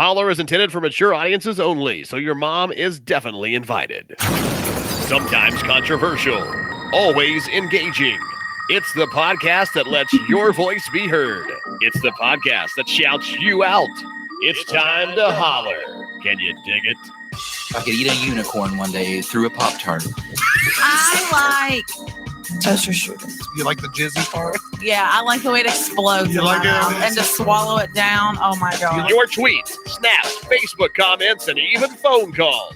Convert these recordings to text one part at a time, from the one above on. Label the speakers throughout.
Speaker 1: Holler is intended for mature audiences only, so your mom is definitely invited. Sometimes controversial, always engaging. It's the podcast that lets your voice be heard. It's the podcast that shouts you out. It's time to holler. Can you dig it?
Speaker 2: I could eat a unicorn one day through a Pop-Tart.
Speaker 3: I like toaster strudels.
Speaker 4: You like the jizzy part?
Speaker 3: Yeah, I like the way it explodes in my mouth and to swallow it down. Oh my god.
Speaker 1: Your tweets, snaps, Facebook comments, and even phone calls.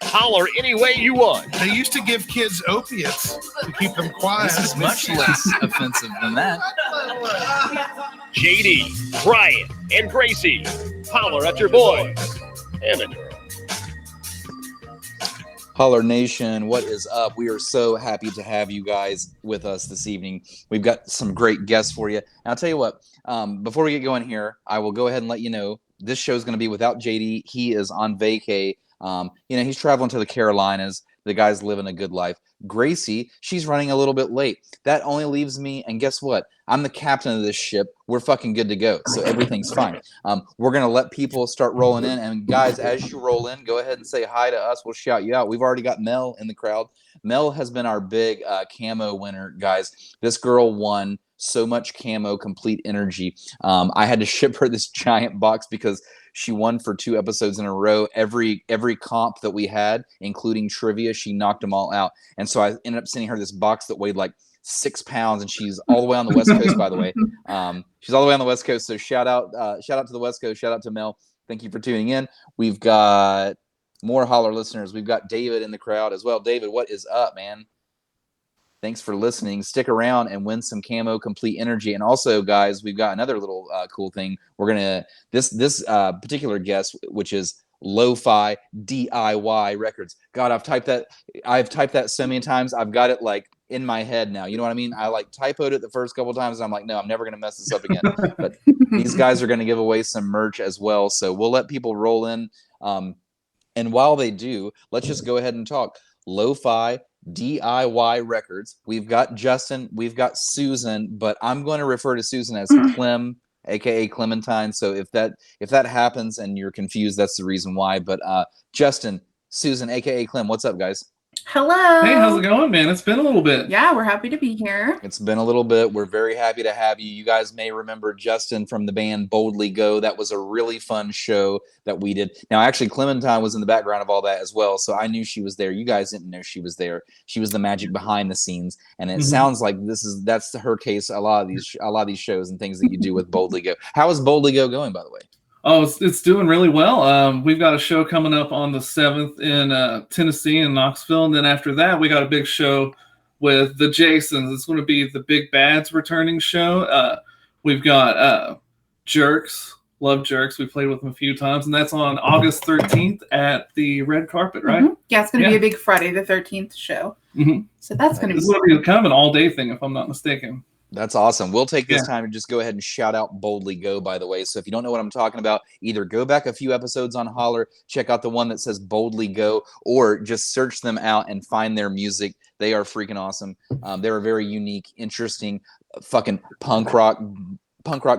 Speaker 1: Holler any way you want.
Speaker 4: They used to give kids opiates to keep them quiet.
Speaker 2: This is much less offensive than that.
Speaker 1: JD, Brian, and Gracie. Holler at your boys and the girls.
Speaker 5: Holler Nation, what is up? We are so happy to have you guys with us this evening. We've got some great guests for you. And I'll tell you what, before we get going here, I will go ahead and let you know this show is going to be without JD. He is on vacay. He's traveling to the Carolinas. The guy's living a good life. Gracie, she's running a little bit late. That only leaves me, and guess what? I'm the captain of this ship. We're fucking good to go, so everything's fine. We're going to let people start rolling in, and guys, as you roll in, go ahead and say hi to us. We'll shout you out. We've already got Mel in the crowd. Mel has been our big camo winner, guys. This girl won so much camo, complete energy. I had to ship her this giant box because she won for 2 episodes in a row. Every comp that we had, including trivia, she knocked them all out. And so I ended up sending her this box that weighed like 6 pounds, and she's all the way on the West Coast, by the way. She's all the way on the West Coast. So shout out to the West Coast. Shout out to Mel. Thank you for tuning in. We've got more Holler listeners. We've got David in the crowd as well. David, what is up, man? Thanks for listening. Stick around and win some camo complete energy. And also, guys, we've got another little cool thing. We're gonna this particular guest, which is Lo-Fi DIY Records. God, I've typed that so many times. I've got it like in my head now. You know what I mean? I like typoed it the first couple of times, and I'm like, no, I'm never gonna mess this up again. But these guys are gonna give away some merch as well. So we'll let people roll in. And while they do, let's just go ahead and talk. Lo-Fi DIY Records. We've got Justin, we've got Susan, but I'm going to refer to Susan as Clem, aka Clementine. So if that happens and you're confused, that's the reason why. But Justin, Susan, aka Clem, what's up, guys?
Speaker 6: Hello.
Speaker 7: Hey, how's it going, man? It's been a little bit.
Speaker 6: Yeah, we're happy to be here.
Speaker 5: It's been a little bit. We're very happy to have you. You guys may remember Justin from the band Boldly Go. That was a really fun show that we did. Now, actually, Clementine was in the background of all that as well, so I knew she was there. You guys didn't know she was there. She was the magic behind the scenes, and it sounds like that's her case. A lot of these shows and things that you do with Boldly Go. How is Boldly Go going, by the way?
Speaker 7: Oh, it's doing really well. We've got a show coming up on the 7th in Tennessee in Knoxville. And then after that, we got a big show with the Jasons. It's going to be the Big Bad's returning show. We've got Jerks. Love Jerks. We played with them a few times. And that's on August 13th at the Red Carpet, right?
Speaker 6: Mm-hmm. Yeah, it's going to be a big Friday the 13th show.
Speaker 7: Mm-hmm.
Speaker 6: So that's going to be...
Speaker 7: It's going to be kind of an all-day thing, if I'm not mistaken.
Speaker 5: That's awesome. We'll take this time to just go ahead and shout out Boldly Go, by the way. So if you don't know what I'm talking about, either go back a few episodes on Holler, check out the one that says Boldly Go, or just search them out and find their music. They are freaking awesome. They're a very unique, interesting, fucking punk rock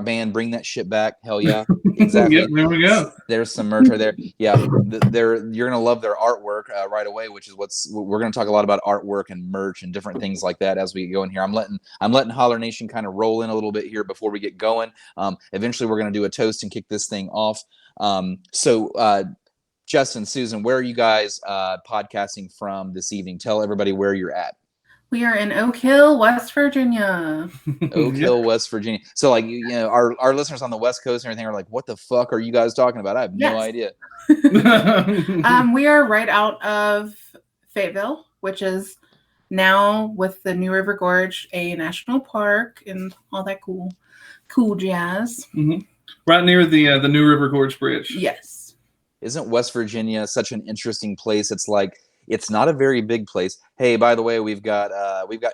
Speaker 5: band. Bring that shit back. Hell yeah. Exactly.
Speaker 7: Yep, there we go.
Speaker 5: There's some merch right there. Yeah, you're gonna love their artwork right away, which is we're gonna talk a lot about artwork and merch and different things like that as we go in here. I'm letting Holler Nation kind of roll in a little bit here before we get going. Eventually we're gonna do a toast and kick this thing off. Justin, Susan, where are you guys podcasting from this evening? Tell everybody where you're at.
Speaker 6: We are in Oak Hill, West Virginia.
Speaker 5: Oak Hill, West Virginia. So, like, you know, our listeners on the West Coast and everything are like, what the fuck are you guys talking about? I have no idea.
Speaker 6: We are right out of Fayetteville, which is now with the New River Gorge a national park and all that cool jazz.
Speaker 7: Mm-hmm. Right near the New River Gorge Bridge.
Speaker 6: Yes.
Speaker 5: Isn't West Virginia such an interesting place? It's like It's not a very big place. Hey, by the way, we've got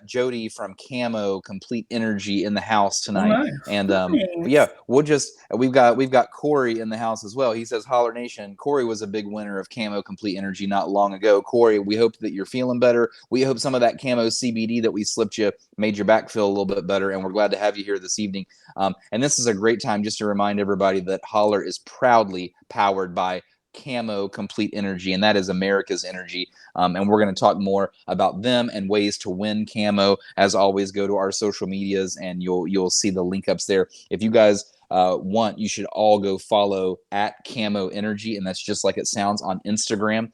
Speaker 5: Jody from Camo Complete Energy in the house tonight.
Speaker 7: nice.
Speaker 5: And
Speaker 6: Nice.
Speaker 5: yeah, we've got Corey in the house as well. He says, Holler Nation, Corey was a big winner of Camo Complete Energy not long ago. Corey, we hope that you're feeling better. We hope some of that Camo CBD that we slipped you made your back feel a little bit better, and we're glad to have you here this evening. And this is a great time just to remind everybody that Holler is proudly powered by Camo Complete Energy, and that is America's energy. And we're going to talk more about them and ways to win camo. As always, go to our social medias and you'll see the link ups there. If you guys want, you should all go follow at Camo Energy, and that's just like it sounds on Instagram.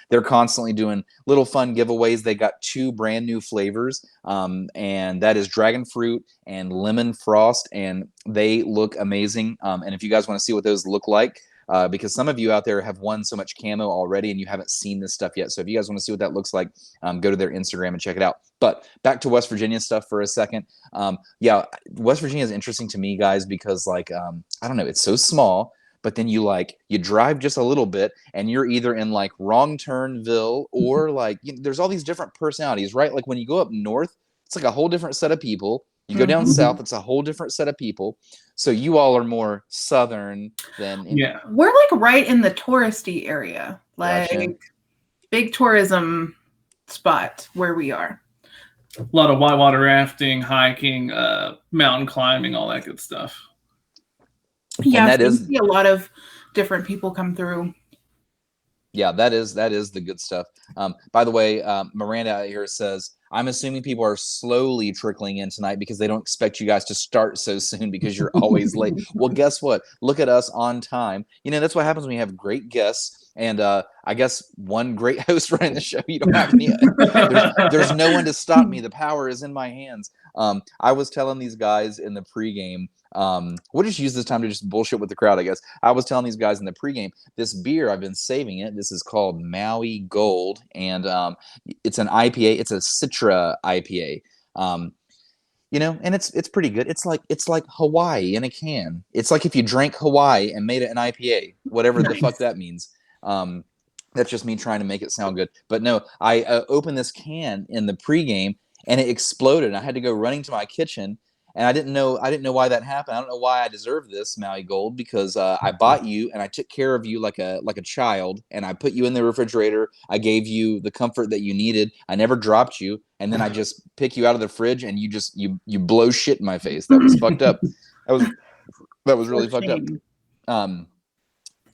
Speaker 5: They're constantly doing little fun giveaways. They got 2 brand new flavors, and that is dragon fruit and lemon frost, and they look amazing. And if you guys want to see what those look like, because some of you out there have won so much camo already and you haven't seen this stuff yet. So if you guys want to see what that looks like, go to their Instagram and check it out. But back to West Virginia stuff for a second. Yeah, West Virginia is interesting to me, guys, because like, I don't know, it's so small, but then you drive just a little bit and you're either in like Wrong Turnville or like, there's all these different personalities, right? Like when you go up north, it's like a whole different set of people. You go down south, it's a whole different set of people. So you all are more southern than
Speaker 6: We're like right in the touristy area, like
Speaker 5: Gotcha.
Speaker 6: big tourism spot where we are.
Speaker 7: A lot of whitewater rafting, hiking, mountain climbing, all that good stuff.
Speaker 6: Yeah,
Speaker 5: that
Speaker 6: so
Speaker 5: is-
Speaker 6: you see a lot of different people come through.
Speaker 5: Yeah, that is the good stuff. By the way, Miranda out here says, I'm assuming people are slowly trickling in tonight because they don't expect you guys to start so soon because you're always late. Well, guess what? Look at us on time. That's what happens when you have great guests. And I guess one great host running the show. You don't have any. There's no one to stop me. The power is in my hands. I was telling these guys in the pregame, we'll just use this time to just bullshit with the crowd, I guess. I was telling these guys in the pregame, this beer, I've been saving it. This is called Maui Gold, and it's an IPA. It's a Citra IPA. And it's pretty good. It's like Hawaii in a can. It's like if you drank Hawaii and made it an IPA, whatever the fuck that means. That's just me trying to make it sound good. But no, I opened this can in the pregame and it exploded. I had to go running to my kitchen. And I didn't know why that happened. I don't know why I deserve this, Maui Gold, because I bought you and I took care of you like a child, and I put you in the refrigerator. I gave you the comfort that you needed. I never dropped you, and then I just pick you out of the fridge and you blow shit in my face. That was fucked up. That was really fucked up.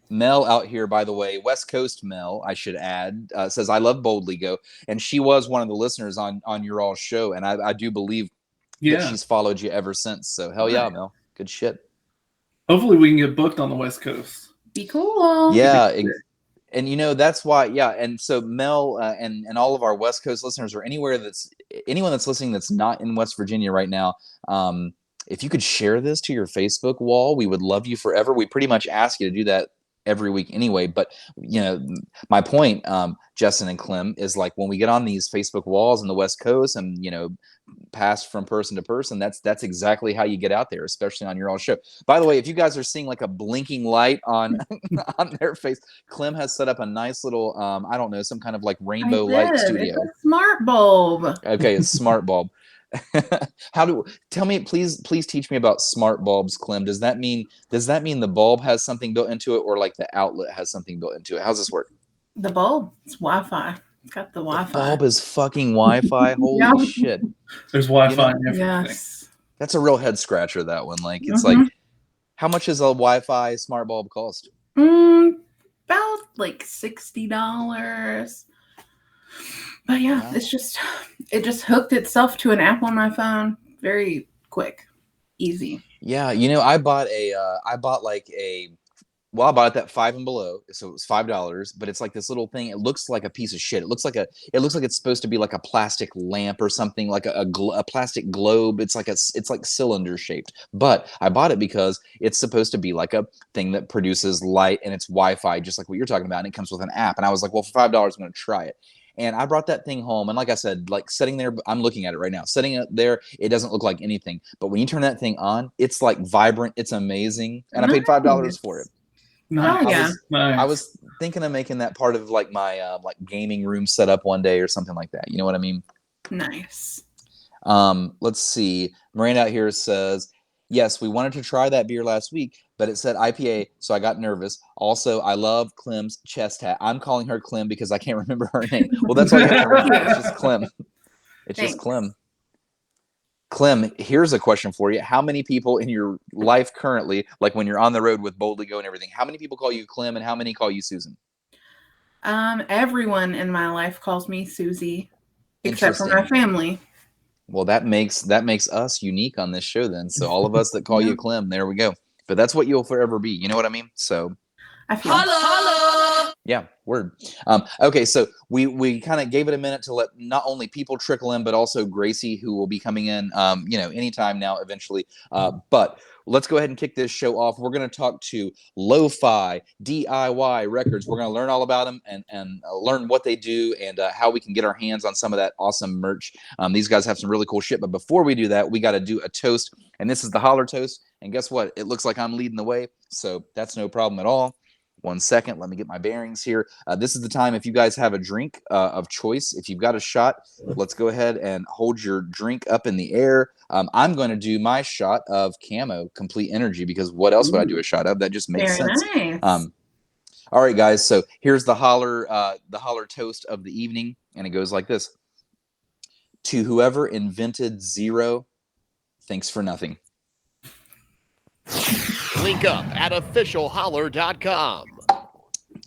Speaker 5: Mel out here, by the way, West Coast Mel, I should add, says I love Boldly Go, and she was one of the listeners on your all show, and I do believe. Yeah, she's followed you ever since. So hell yeah, Mel. Good shit.
Speaker 7: Hopefully we can get booked on the West Coast.
Speaker 6: Be cool.
Speaker 5: Yeah, and that's why. Yeah, and so Mel and all of our West Coast listeners, or anyone that's listening that's not in West Virginia right now, if you could share this to your Facebook wall, we would love you forever. We pretty much ask you to do that every week anyway. But my point, Justin and Clem, is like when we get on these Facebook walls in the West Coast and pass from person to person, that's exactly how you get out there, especially on your own show. By the way, if you guys are seeing like a blinking light on on their face, Clem has set up a nice little I don't know, some kind of like rainbow light studio.
Speaker 6: It's a smart bulb.
Speaker 5: Okay, it's smart bulb. Tell me, please teach me about smart bulbs, Clem. Does that mean the bulb has something built into it, or like the outlet has something built into it? How's this work?
Speaker 6: The bulb, it's Wi-Fi. It's got the Wi-Fi.
Speaker 5: The bulb is fucking Wi-Fi. Holy shit!
Speaker 7: There's Wi-Fi and everything.
Speaker 6: Yes.
Speaker 5: That's a real head scratcher. That one, like, it's like, how much does a Wi-Fi smart bulb cost?
Speaker 6: About like $60. But yeah, wow. It just hooked itself to an app on my phone. Very quick, easy.
Speaker 5: Yeah, I bought I bought it that Five and Below, so it was $5, but it's like this little thing. It looks like a piece of shit. It looks like it's supposed to be like a plastic lamp or something, like a plastic globe. It's like cylinder shaped. But I bought it because it's supposed to be like a thing that produces light, and it's Wi-Fi, just like what you're talking about. And it comes with an app. And I was like, well, for $5, I'm going to try it. And I brought that thing home. And like I said, like sitting there, I'm looking at it right now. Sitting it there, it doesn't look like anything. But when you turn that thing on, it's like vibrant. It's amazing. And I paid $5 for it.
Speaker 7: Nice.
Speaker 6: Oh, yeah.
Speaker 7: Nice.
Speaker 5: I was thinking of making that part of like my like gaming room setup one day or something like that. You know what I mean?
Speaker 6: Nice.
Speaker 5: Let's see. Miranda out here says, yes, we wanted to try that beer last week, but it said IPA, so I got nervous. Also, I love Clem's chest hat. I'm calling her Clem because I can't remember her name. Well, that's all you have to remember. It's just Clem. It's just
Speaker 6: Thanks.
Speaker 5: Clem. Clem, here's a question for you. How many people in your life currently, like when you're on the road with Boldly Go and everything, how many people call you Clem and how many call you Susan?
Speaker 6: Everyone in my life calls me Susie, except for my
Speaker 5: Interesting.
Speaker 6: family.
Speaker 5: Well, that makes us unique on this show then. So all of us that call
Speaker 6: Yeah.
Speaker 5: you Clem, there we go. But that's what you'll forever be. You know what I mean? So
Speaker 6: I feel
Speaker 5: yeah, word. Okay, so we kind of gave it a minute to let not only people trickle in, but also Gracie, who will be coming in, anytime now, eventually. But let's go ahead and kick this show off. We're going to talk to Lo-Fi DIY Records. We're going to learn all about them and learn what they do and how we can get our hands on some of that awesome merch. These guys have some really cool shit. But before we do that, we got to do a toast, and this is the Holler toast. And guess what? It looks like I'm leading the way, so that's no problem at all. 1 second, let me get my bearings here. This is the time if you guys have a drink of choice. If you've got a shot, let's go ahead and hold your drink up in the air. I'm going to do my shot of Camo Complete Energy because what else would I do a shot of? That just makes
Speaker 6: very
Speaker 5: sense.
Speaker 6: nice.
Speaker 5: All right, guys. So here's the Holler toast of the evening, and it goes like this: to whoever invented zero, thanks for nothing.
Speaker 1: Link up at officialholler.com.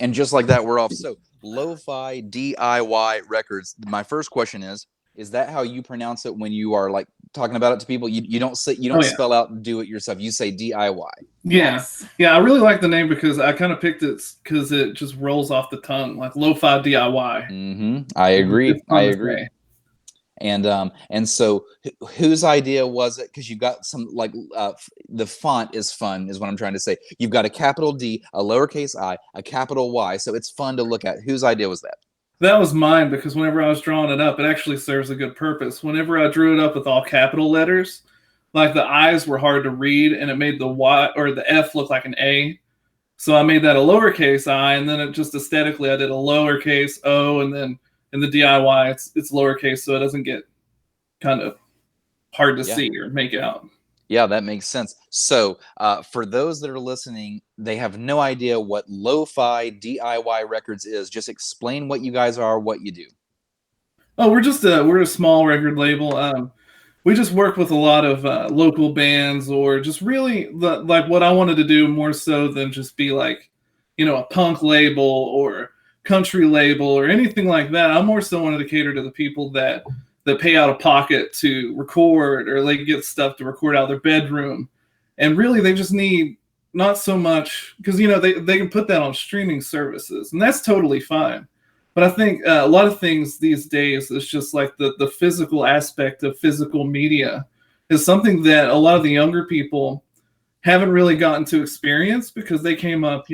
Speaker 5: And just like that, we're off. So, Lo-Fi DIY Records. My first question is that how you pronounce it when you are like talking about it to people? You don't say, you don't spell out do it yourself. You say DIY.
Speaker 7: Yes. Yeah, I really like the name because I kind of picked it because it just rolls off the tongue, like Lo-Fi DIY.
Speaker 5: Mm-hmm. I agree. I agree. And so whose idea was it? Because you've got some like the font is fun, is what I'm trying to say. You've got a capital D, a lowercase I, a capital Y, so it's fun to look at. Whose idea was that?
Speaker 7: That was mine because whenever I was drawing it up, it actually serves a good purpose. Whenever I drew it up with all capital letters, like the I's were hard to read, and it made the Y or the F look like an A. So I made that a lowercase I, and then it just aesthetically I did a lowercase O, and then in the DIY it's lowercase, so it doesn't get kind of hard to see or make out.
Speaker 5: Yeah, that makes sense. So for those that are listening, they have no idea what Lo-Fi DIY Records is. Just explain what you guys are, what you do.
Speaker 7: Oh, we're a small record label. We just work with a lot of local bands, or just really like what I wanted to do more so than just be like, a punk label or country label or anything like that. I more so wanted to cater to the people that pay out of pocket to record, or they get stuff to record out of their bedroom. And really they just need not so much, because they can put that on streaming services, and that's totally fine. But I think a lot of things these days is just like the physical aspect of physical media is something that a lot of the younger people haven't really gotten to experience, because they came up,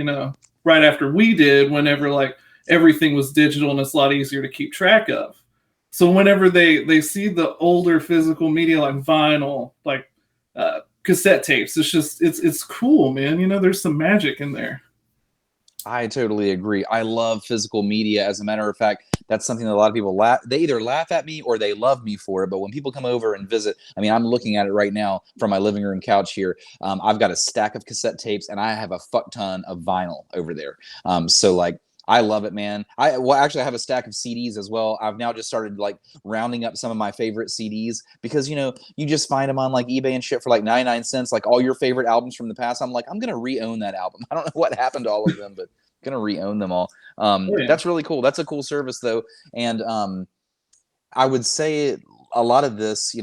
Speaker 7: right after we did, whenever like everything was digital and it's a lot easier to keep track of. So whenever they see the older physical media like vinyl, like cassette tapes, it's cool, man. There's some magic in there.
Speaker 5: I totally agree. I love physical media. As a matter of fact, that's something that a lot of people they either laugh at me or they love me for it. But when people come over and visit, I mean, I'm looking at it right now from my living room couch here. I've got a stack of cassette tapes and I have a fuck ton of vinyl over there. So like, I love it, man. I have a stack of CDs as well. I've now just started like rounding up some of my favorite CDs because, you just find them on like eBay and shit for like 99 cents, like all your favorite albums from the past. I'm like, I'm going to re-own that album. I don't know what happened to all of them, but I'm going to re-own them all. That's really cool. That's a cool service though. And I would say a lot of this,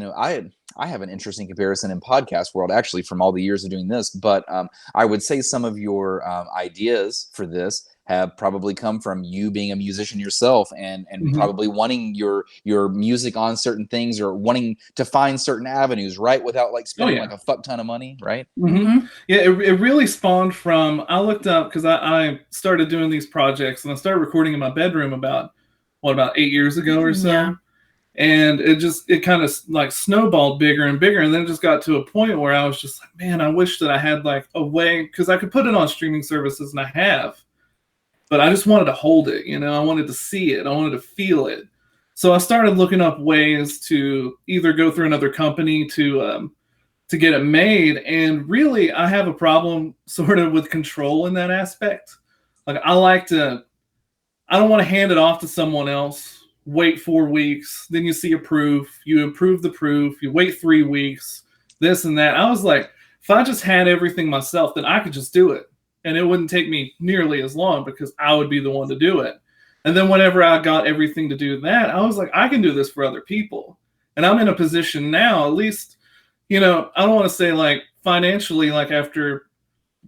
Speaker 5: I have an interesting comparison in podcast world actually from all the years of doing this, but I would say some of your ideas for this have probably come from you being a musician yourself and probably wanting your music on certain things or wanting to find certain avenues, right? Without like spending like a fuck ton of money, right?
Speaker 7: Mm-hmm. Yeah, it really spawned from, I looked up because I started doing these projects and I started recording in my bedroom about 8 years ago or so. Yeah. And it kind of like snowballed bigger and bigger. And then it just got to a point where I was just like, man, I wish that I had like a way, because I could put it on streaming services and I have, but I just wanted to hold it. I wanted to see it. I wanted to feel it. So I started looking up ways to either go through another company to get it made. And really, I have a problem sort of with control in that aspect. Like I don't want to hand it off to someone else, wait 4 weeks, then you see a proof, you approve the proof, you wait 3 weeks, this and that. I was like, if I just had everything myself, then I could just do it. And it wouldn't take me nearly as long because I would be the one to do it. And then whenever I got everything to do that, I was like, I can do this for other people. And I'm in a position now, at least, I don't want to say like financially, like after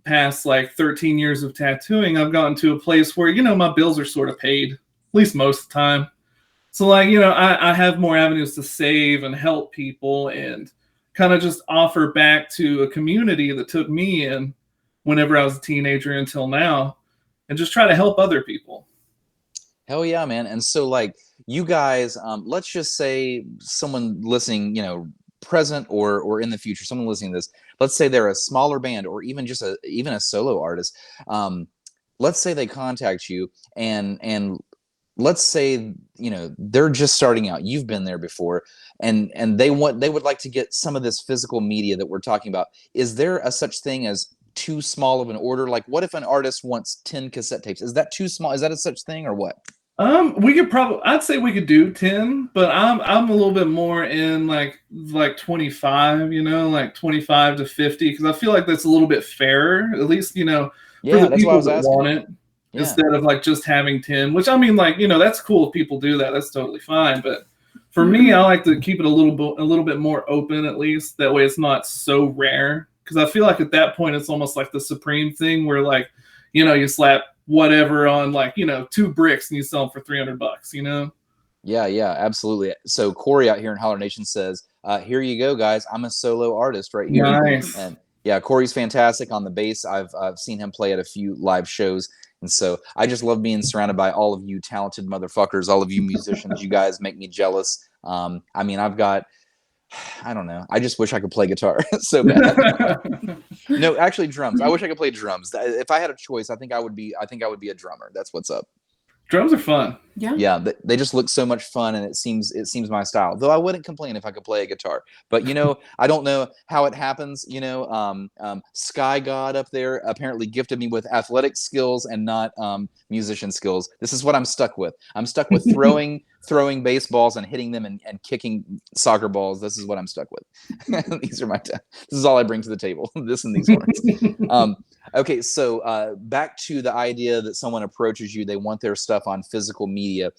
Speaker 7: past like 13 years of tattooing, I've gotten to a place where, my bills are sort of paid, at least most of the time. So like, I have more avenues to save and help people and kind of just offer back to a community that took me in whenever I was a teenager until now, and just try to help other people.
Speaker 5: Hell yeah, man. And so like you guys, let's just say someone listening, present or in the future, someone listening to this, let's say they're a smaller band or even just a solo artist. Let's say they contact you and let's say, they're just starting out. You've been there before and they would like to get some of this physical media that we're talking about. Is there a such thing as too small of an order? Like what if an artist wants 10 cassette tapes? Is that too small? Is that a such thing or what?
Speaker 7: I'd say we could do 10, but I'm a little bit more in like 25, like 25 to 50, because I feel like that's a little bit fairer, at least, for the people that want it, instead of like just having 10, which I mean, like, that's cool if people do that. That's totally fine. But for me, I like to keep it a little bit more open, at least. That way it's not so rare. Because I feel like at that point, it's almost like the Supreme thing where like, you slap whatever on like 2 bricks and you sell them for $300.
Speaker 5: Yeah, absolutely. So Corey out here in Holler Nation says, here you go, guys, I'm a solo artist right here.
Speaker 7: Nice.
Speaker 5: And yeah, Corey's fantastic on the bass. I've seen him play at a few live shows, and so I just love being surrounded by all of you talented motherfuckers, all of you musicians. You guys make me jealous. I mean, I don't know. I just wish I could play guitar so bad. No, actually drums. I wish I could play drums. If I had a choice, I think I would be a drummer. That's what's up.
Speaker 7: Drums are fun.
Speaker 5: Yeah, they just look so much fun, and it seems my style. Though I wouldn't complain if I could play a guitar. But I don't know how it happens. Sky God up there apparently gifted me with athletic skills and not musician skills. This is what I'm stuck with. I'm stuck with throwing baseballs and hitting them and kicking soccer balls. This is what I'm stuck with. These are this is all I bring to the table. This and these horns. Okay, so back to the idea that someone approaches you, they want their stuff on physical media.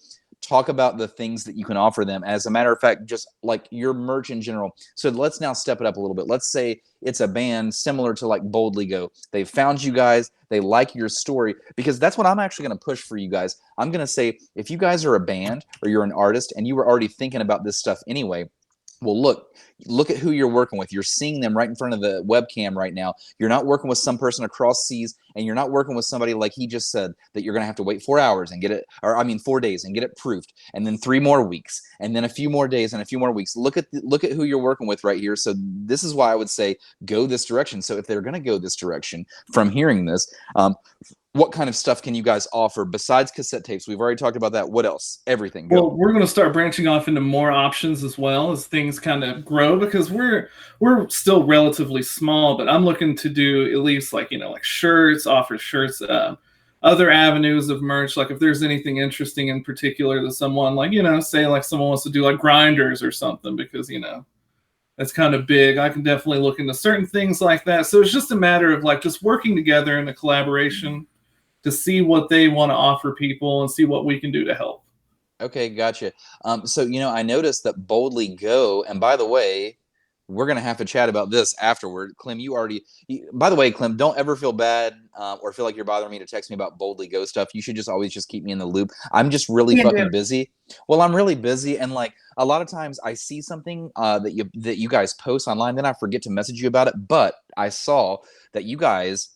Speaker 5: Talk about the things that you can offer them. As a matter of fact, just like your merch in general. So let's now step it up a little bit. Let's say it's a band similar to like Boldly Go. They found you guys. They like your story, because that's what I'm actually going to push for you guys. I'm going to say, if you guys are a band or you're an artist and you were already thinking about this stuff anyway, well, look at who you're working with. You're seeing them right in front of the webcam right now. You're not working with some person across seas, and you're not working with somebody like he just said that you're going to have to wait 4 hours and get it, 4 days and get it proofed, and then 3 more weeks, and then a few more days and a few more weeks. Look at who you're working with right here. So this is why I would say go this direction. So if they're going to go this direction from hearing this, what kind of stuff can you guys offer besides cassette tapes? We've already talked about that. What else? Everything. Go.
Speaker 7: Well, we're going to start branching off into more options as well as things kind of grow, because we're still relatively small, but I'm looking to do at least like shirts, offer shirts, other avenues of merch. Like if there's anything interesting in particular that someone say like someone wants to do like grinders or something, because that's kind of big. I can definitely look into certain things like that. So it's just a matter of like just working together in a collaboration to see what they want to offer people and see what we can do to help.
Speaker 5: Okay, gotcha. So, I noticed that Boldly Go, and by the way, we're going to have to chat about this afterward. Clem, by the way, Clem, don't ever feel bad or feel like you're bothering me to text me about Boldly Go stuff. You should just always just keep me in the loop. I'm just really fucking busy. Well, I'm really busy, and like a lot of times I see something that you guys post online, then I forget to message you about it. But I saw that you guys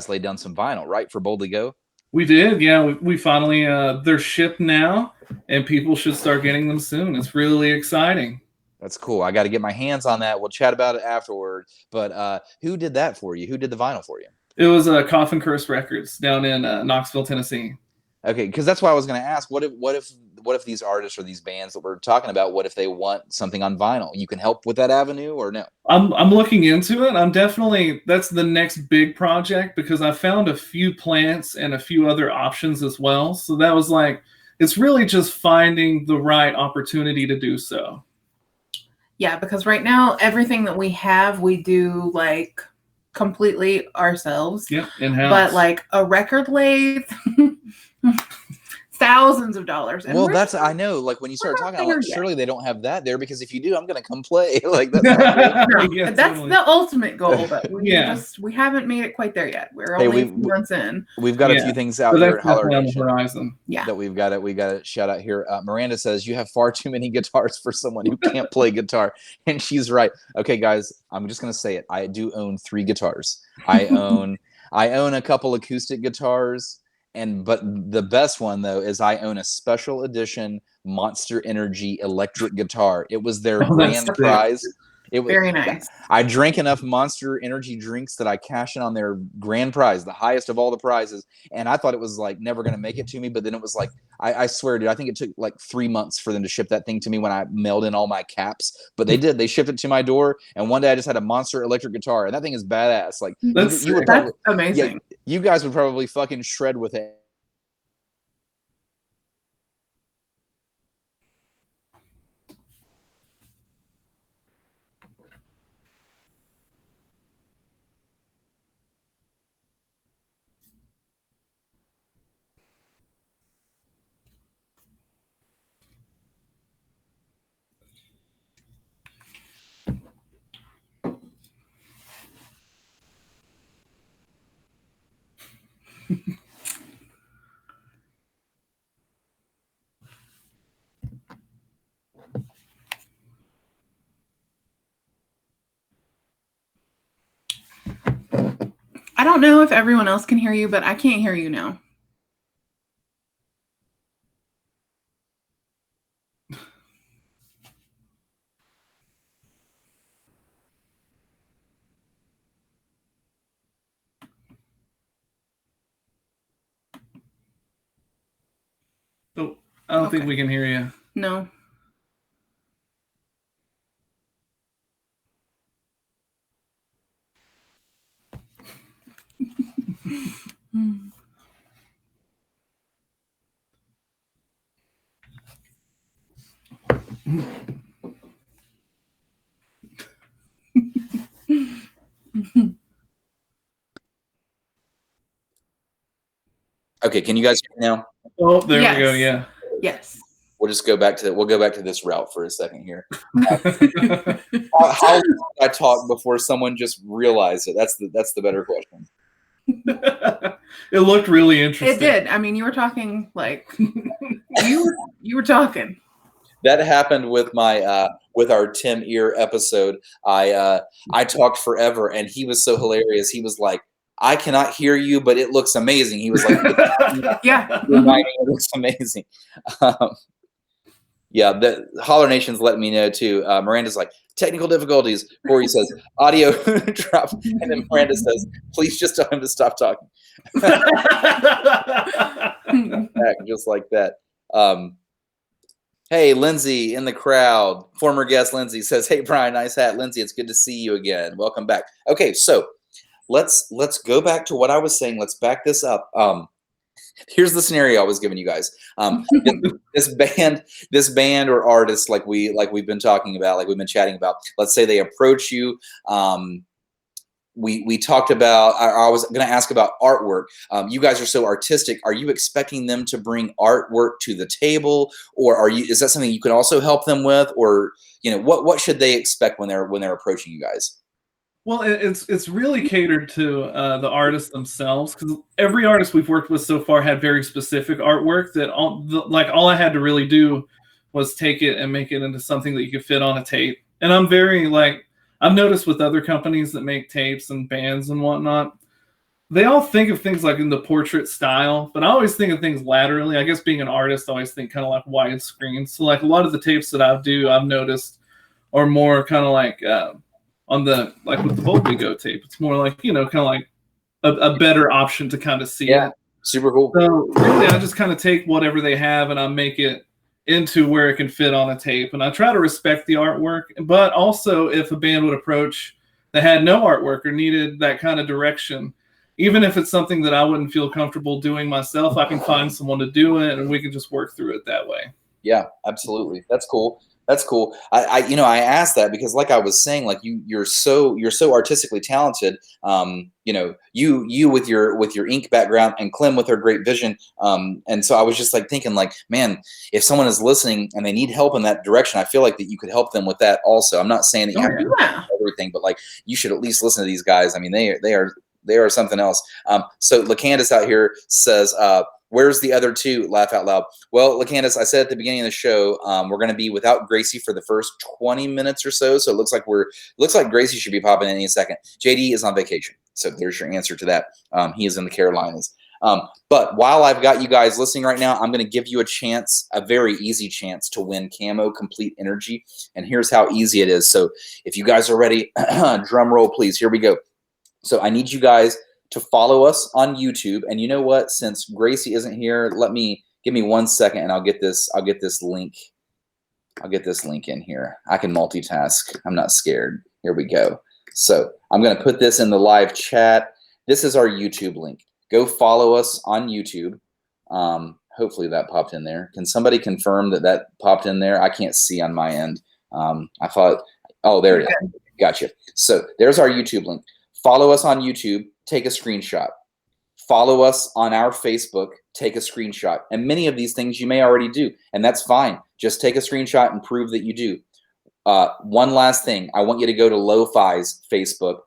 Speaker 5: laid down some vinyl, right, for Boldly Go?
Speaker 7: We did, yeah. We finally they're shipped now, and people should start getting them soon. It's really exciting.
Speaker 5: That's cool. I got to get my hands on that. We'll chat about it afterward. But who did that for you? Who did the vinyl for you?
Speaker 7: It was Coffin Curse Records down in Knoxville, Tennessee.
Speaker 5: Okay, because that's why I was going to ask. What if these artists or these bands that we're talking about, what if they want something on vinyl? You can help with that avenue, or no?
Speaker 7: I'm looking into it. That's the next big project, because I found a few plants and a few other options as well. So that was like, it's really just finding the right opportunity to do so.
Speaker 6: Yeah, because right now everything that we have, we do like completely ourselves.
Speaker 7: Yep, in-house.
Speaker 6: But like a record lathe, thousands of dollars. And
Speaker 5: Well, I know. Like when you start talking, I'm like, surely they don't have that there, because if you do, I'm going to come play. Like that's
Speaker 6: yeah, that's totally the ultimate goal, but we haven't made it quite there yet. We're only 2 months in.
Speaker 5: We've got a few things out here at Holler
Speaker 7: on the horizon.
Speaker 6: Yeah,
Speaker 5: that we got to shout out here. Miranda says you have far too many guitars for someone who can't play guitar, and she's right. Okay, guys, I'm just going to say it. I do own 3 guitars. I own a couple acoustic guitars. But the best one though is I own a special edition Monster Energy electric guitar. It was their grand prize. It was
Speaker 6: very nice.
Speaker 5: I drank enough Monster Energy drinks that I cashed in on their grand prize, the highest of all the prizes. And I thought it was like never going to make it to me, but then it was like, I swear, dude, I think it took like 3 months for them to ship that thing to me when I mailed in all my caps. But they did. They shipped it to my door, and one day I just had a Monster electric guitar, and that thing is badass. Like you would probably,
Speaker 6: that's amazing.
Speaker 5: Yeah, you guys would probably fucking shred with it.
Speaker 6: I don't know if everyone else can hear you, but I can't hear you now.
Speaker 7: Oh, I don't think we can hear you.
Speaker 6: No.
Speaker 5: Okay, can you guys hear me now?
Speaker 7: Oh, there we go. Yeah.
Speaker 6: Yes.
Speaker 5: We'll just go back to this route for a second here. How long did I talk before someone just realized it? That's the better question.
Speaker 7: It looked really interesting.
Speaker 6: It did. I mean, you were talking like you were talking.
Speaker 5: That happened with my with our Tim Ear episode. I talked forever, and he was so hilarious. He was like, "I cannot hear you, but it looks amazing." He was like,
Speaker 6: "Yeah,
Speaker 5: it looks amazing." Yeah, the Holler Nation's letting me know too. Miranda's like, technical difficulties. Corey says, audio drop. And then Miranda says, please just tell him to stop talking. Just like that. Hey, Lindsay in the crowd. Former guest Lindsay says, hey, Brian, nice hat. Lindsay, it's good to see you again. Welcome back. Okay, so let's go back to what I was saying. Let's back this up. Here's the scenario I was giving you guys. This band or artist, like we've been talking about, like we've been chatting about. Let's say they approach you. We talked about. I was going to ask about artwork. You guys are so artistic. Are you expecting them to bring artwork to the table, or is that something you can also help them with, or what should they expect when they're approaching you guys?
Speaker 7: Well, it's really catered to the artists themselves, because every artist we've worked with so far had very specific artwork that all I had to really do was take it and make it into something that you could fit on a tape. And I've noticed with other companies that make tapes and bands and whatnot, they all think of things like in the portrait style, but I always think of things laterally. I guess being an artist, I always think kind of like widescreen. So like a lot of the tapes that I've noticed are more kind of like on the, like with the Boldly Go tape, it's more like, kind of like a better option to kind of see it.
Speaker 5: Super cool.
Speaker 7: So really I just kind of take whatever they have and I make it into where it can fit on a tape. And I try to respect the artwork, but also if a band would approach that had no artwork or needed that kind of direction, even if it's something that I wouldn't feel comfortable doing myself, I can find someone to do it and we can just work through it that way.
Speaker 5: Yeah, absolutely. That's cool. That's cool. I asked that because, like I was saying, like you're so artistically talented. You with your ink background and Clem with her great vision. And so I was just like thinking, like, man, if someone is listening and they need help in that direction, I feel like that you could help them with that also. I'm not saying that you have to do everything, but like you should at least listen to these guys. I mean, they are something else. So LaCandace out here says, where's the other two? Laugh out loud. Well, LaCandace, I said at the beginning of the show, we're going to be without Gracie for the first 20 minutes or so. So it looks like Gracie should be popping in any second. JD is on vacation. So there's your answer to that. He is in the Carolinas. But while I've got you guys listening right now, I'm going to give you a very easy chance to win Camo Complete Energy. And here's how easy it is. So if you guys are ready, drum roll, please. Here we go. So I need you guys to follow us on YouTube. And you know what? Since Gracie isn't here, give me 1 second and I'll get this link. I'll get this link in here. I can multitask. I'm not scared. Here we go. So I'm going to put this in the live chat. This is our YouTube link. Go follow us on YouTube. Hopefully that popped in there. Can somebody confirm that popped in there? I can't see on my end. I thought, oh, there it is. Gotcha. So there's our YouTube link. Follow us on YouTube. Take a screenshot. Follow us on our Facebook. Take a screenshot. And many of these things you may already do, and that's fine. Just take a screenshot and prove that you do. One last thing. I want you to go to Lo-Fi's Facebook.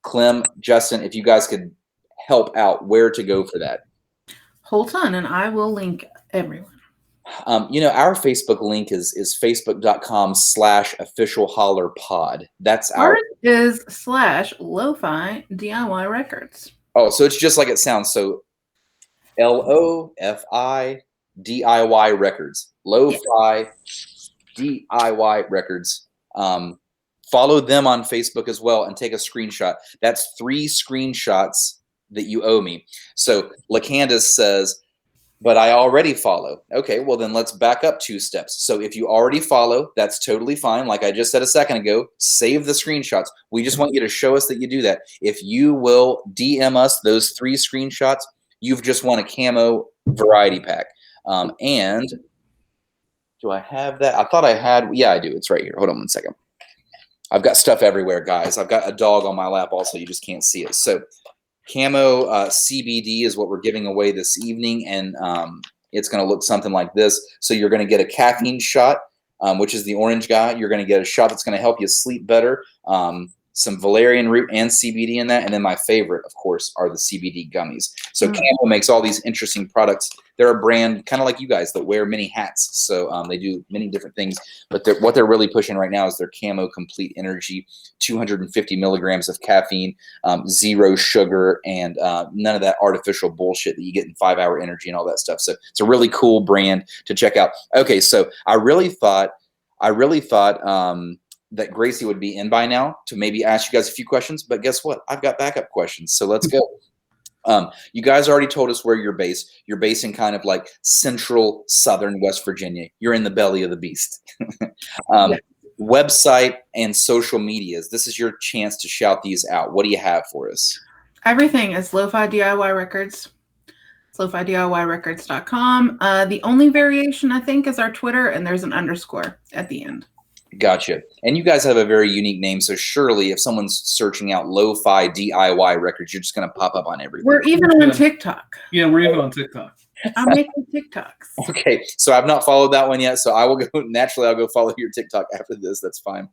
Speaker 5: Clem, Justin, if you guys could help out where to go for that.
Speaker 6: Hold on, and I will link everyone.
Speaker 5: Our Facebook link is facebook.com/official Holler pod. That's
Speaker 6: ours is /Lo-Fi DIY Records.
Speaker 5: Oh, so it's just like it sounds. So LOFI DIY Records. Lo-Fi DIY Records. Follow them on Facebook as well and take a screenshot. That's 3 screenshots that you owe me. So LaCandace says, but I already follow. Okay, well then let's back up 2 steps. So if you already follow, that's totally fine. Like I just said a second ago, save the screenshots. We just want you to show us that you do that. If you will DM us those 3 screenshots, you've just won a Camo variety pack. And do I have that? I thought I had, yeah, I do. It's right here. Hold on 1 second. I've got stuff everywhere, guys. I've got a dog on my lap also. You just can't see it. So Camo CBD is what we're giving away this evening, and it's going to look something like this. So you're going to get a caffeine shot, which is the orange guy. You're going to get a shot that's going to help you sleep better, some valerian root and CBD in that, and then my favorite, of course, are the CBD gummies. So Camo makes all these interesting products. They're a brand kind of like you guys that wear many hats. So they do many different things, but what they're really pushing right now is their Camo Complete Energy, 250 milligrams of caffeine, 0 sugar, and none of that artificial bullshit that you get in 5-Hour Energy and all that stuff. So it's a really cool brand to check out. Okay, so I really thought that Gracie would be in by now to maybe ask you guys a few questions, but guess what? I've got backup questions, so let's go. You guys already told us where you're based. You're based in kind of like central southern West Virginia. You're in the belly of the beast. Website and social medias. This is your chance to shout these out. What do you have for us?
Speaker 6: Everything is Lo-Fi DIY Records. It's LoFiDIYRecords.com. The only variation, I think, is our Twitter, and there's an underscore at the end.
Speaker 5: Gotcha. And you guys have a very unique name, so surely if someone's searching out Lo-Fi DIY Records, you're just going to pop up on everything.
Speaker 6: We're even on TikTok.
Speaker 7: Yeah, we're even on TikTok.
Speaker 6: I'm making TikToks.
Speaker 5: Okay, so I've not followed that one yet, so I will go. Naturally, I'll go follow your TikTok after this. That's fine.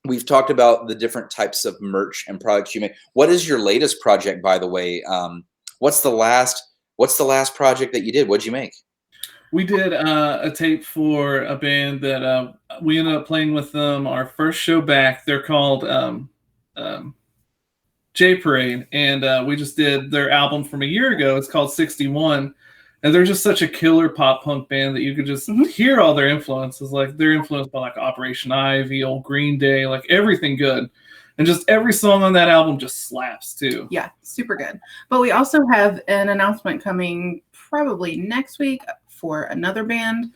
Speaker 5: We've talked about the different types of merch and products you make. What is your latest project, by the way? What's the last project that you did? What'd you make?
Speaker 7: We did a tape for a band that we ended up playing with them our first show back. They're called J Parade, and we just did their album from a year ago. It's called 61. And they're just such a killer pop punk band that you could just hear all their influences. Like they're influenced by like Operation Ivy, old Green Day, like everything good. And just every song on that album just slaps too.
Speaker 6: Yeah, super good. But we also have an announcement coming probably next week for another band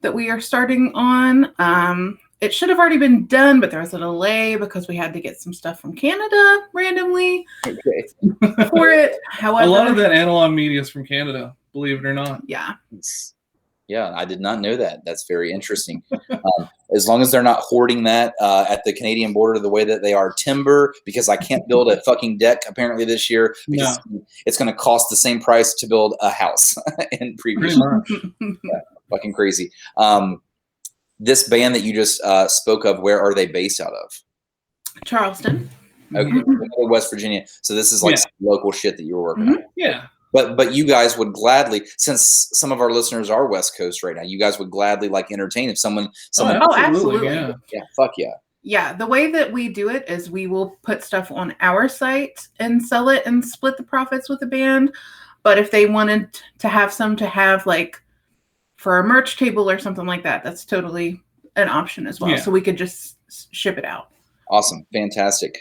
Speaker 6: that we are starting on. It should have already been done, but there was a delay because we had to get some stuff from Canada randomly for it. However,
Speaker 7: a lot of that analog media is from Canada, believe it or not.
Speaker 6: Yeah.
Speaker 5: Yeah, I did not know that. That's very interesting. As long as they're not hoarding that at the Canadian border the way that they are timber, because I can't build a fucking deck apparently this year because it's going to cost the same price to build a house in previous years. Yeah, fucking crazy. This band that you just spoke of, where are they based out of?
Speaker 6: Charleston.
Speaker 5: Okay, West Virginia. So this is like some local shit that you were working on.
Speaker 7: Yeah.
Speaker 5: But you guys would gladly, since some of our listeners are West Coast right now, you guys would gladly like entertain if someone.
Speaker 6: Oh, absolutely.
Speaker 5: Yeah, fuck yeah.
Speaker 6: Yeah, the way that we do it is we will put stuff on our site and sell it and split the profits with the band. But if they wanted to have some to have like for a merch table or something like that, that's totally an option as well.
Speaker 7: Yeah.
Speaker 6: So we could just ship it out.
Speaker 5: Awesome. Fantastic.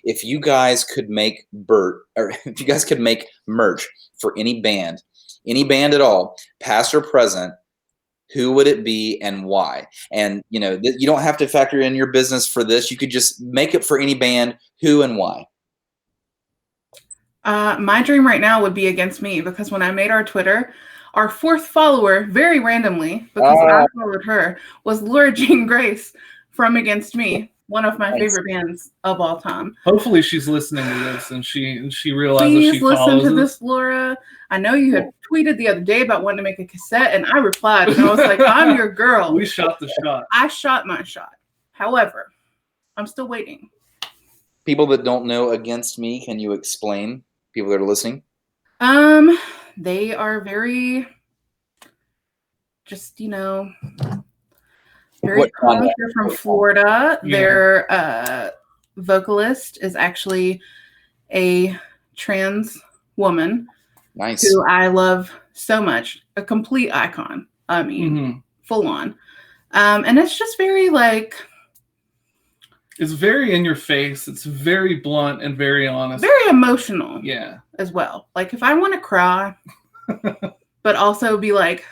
Speaker 5: If you guys could make if you guys could make merch for any band at all, past or present, who would it be and why? And you know, you don't have to factor in your business for this. You could just make it for any band, who and why.
Speaker 6: My dream right now would be Against Me, because when I made our Twitter, our fourth follower, very randomly, because I followed her, was Laura Jean Grace from Against Me. One of my favorite bands of all time.
Speaker 7: Hopefully she's listening to this and she realizes
Speaker 6: Please
Speaker 7: she follows
Speaker 6: listen to
Speaker 7: us.
Speaker 6: this, Laura. I know you had tweeted the other day about wanting to make a cassette, and I replied, and I was like, I'm your girl.
Speaker 7: We shot the shot.
Speaker 6: I shot my shot. However, I'm still waiting.
Speaker 5: People that don't know Against Me, can you explain? People that are listening?
Speaker 6: They are very just, very punk. They're from Florida.
Speaker 7: Yeah.
Speaker 6: Their vocalist is actually a trans woman.
Speaker 5: Nice.
Speaker 6: Who I love so much. A complete icon. I mean, full on. And it's just very
Speaker 7: it's very in your face. It's very blunt and very honest.
Speaker 6: Very emotional.
Speaker 7: Yeah.
Speaker 6: As well. Like if I want to cry, but also be like,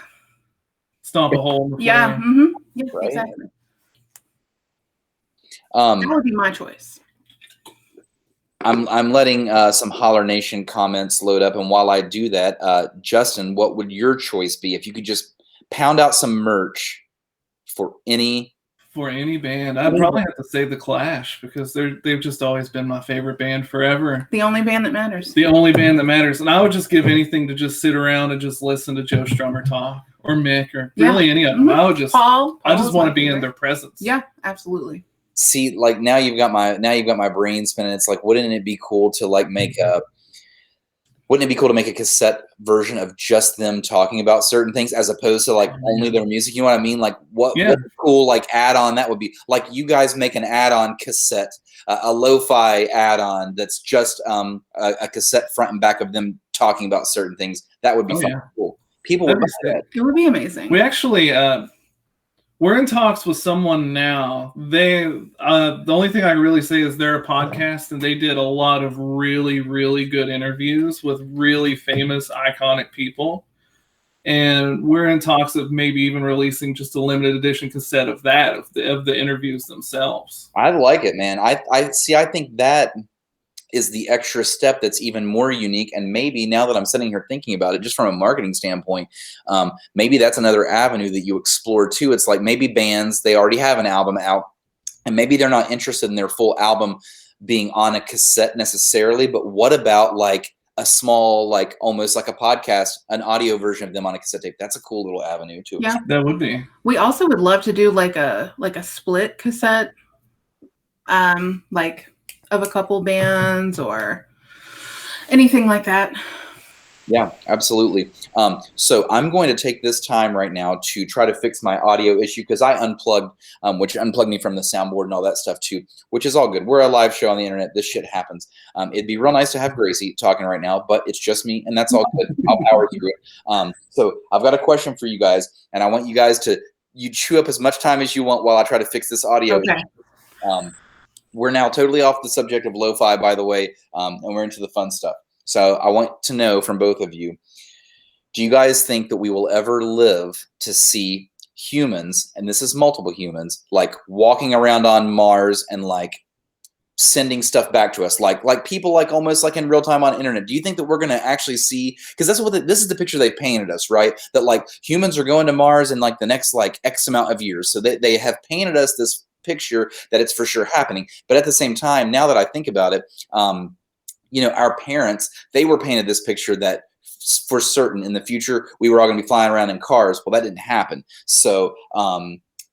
Speaker 7: stomp a hole in the floor.
Speaker 6: yeah, yeah,
Speaker 5: Right.
Speaker 6: exactly. That would be my choice.
Speaker 5: I'm letting some Holler Nation comments load up, and while I do that, Justin, what would your choice be if you could just pound out some merch for any
Speaker 7: band? I'd probably have to say The Clash, because they've just always been my favorite band forever.
Speaker 6: The only band that matters.
Speaker 7: The only band that matters. And I would just give anything to just sit around and just listen to Joe Strummer talk, or Mick, or really any of them. I would just I just want to be in their presence.
Speaker 6: Yeah, absolutely.
Speaker 5: See, like now you've got my brain spinning. It's like, wouldn't it be cool to make a cassette version of just them talking about certain things as opposed to only their music? You know what I mean? Like what cool add-on that would be? Like you guys make an add-on cassette, a lo-fi add-on that's just a cassette front and back of them talking about certain things. That would be cool. People would buy that.
Speaker 6: It would be amazing.
Speaker 7: We actually we're in talks with someone now. They the only thing I can really say is they're a podcast, and they did a lot of really, really good interviews with really famous, iconic people. And we're in talks of maybe even releasing just a limited edition cassette of that, of the interviews themselves.
Speaker 5: I like it, man. I think that is the extra step that's even more unique. And maybe now that I'm sitting here thinking about it, just from a marketing standpoint, maybe that's another avenue that you explore too. It's like maybe bands, they already have an album out, and maybe they're not interested in their full album being on a cassette necessarily, but what about a small, almost like a podcast, an audio version of them on a cassette tape? That's a cool little avenue too.
Speaker 6: Yeah,
Speaker 7: that would be.
Speaker 6: We also would love to do like a split cassette, of a couple bands or anything like that.
Speaker 5: Yeah, absolutely. So I'm going to take this time right now to try to fix my audio issue because I unplugged, which unplugged me from the soundboard and all that stuff too, which is all good. We're a live show on the internet. This shit happens. It'd be real nice to have Gracie talking right now, but it's just me, and that's all good. I'll power through it. So I've got a question for you guys, and I want you guys to chew up as much time as you want while I try to fix this audio.
Speaker 6: Okay.
Speaker 5: We're now totally off the subject of lo-fi, by the way, and we're into the fun stuff. So I want to know from both of you, do you guys think that we will ever live to see humans, and this is multiple humans, like walking around on Mars and like sending stuff back to us, like people like almost like in real time on internet? Do you think that we're going to actually see, because that's what this is the picture they painted us, right? That like humans are going to Mars in like the next like X amount of years. So they have painted us this picture that it's for sure happening. But at the same time, now that I think about it, our parents, they were painted this picture that for certain in the future we were all going to be flying around in cars. Well, that didn't happen. So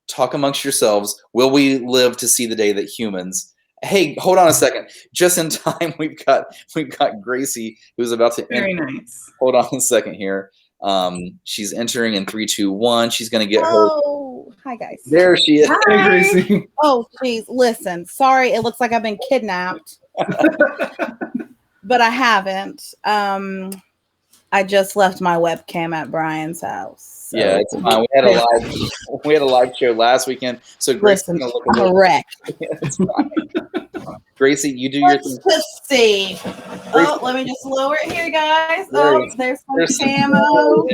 Speaker 5: talk amongst yourselves. Will we live to see the day that humans? Hey, hold on a second. Just in time, we've got Gracie who's about to
Speaker 6: Very nice.
Speaker 5: Hold on a second here. She's entering in 3, 2, 1. She's going to get her.
Speaker 8: Oh, hi guys.
Speaker 5: There she is.
Speaker 7: Hey, Gracie.
Speaker 8: Oh, geez. Listen, sorry. It looks like I've been kidnapped, but I haven't. I just left my webcam at Brian's house. So.
Speaker 5: Yeah, it's fine. We had a live show last weekend. So Gracie,
Speaker 8: listen, I'm a wreck.
Speaker 5: It's fine. Gracie, you do your thing.
Speaker 8: Let's see. Oh, let me just lower it here, guys. There's some camo.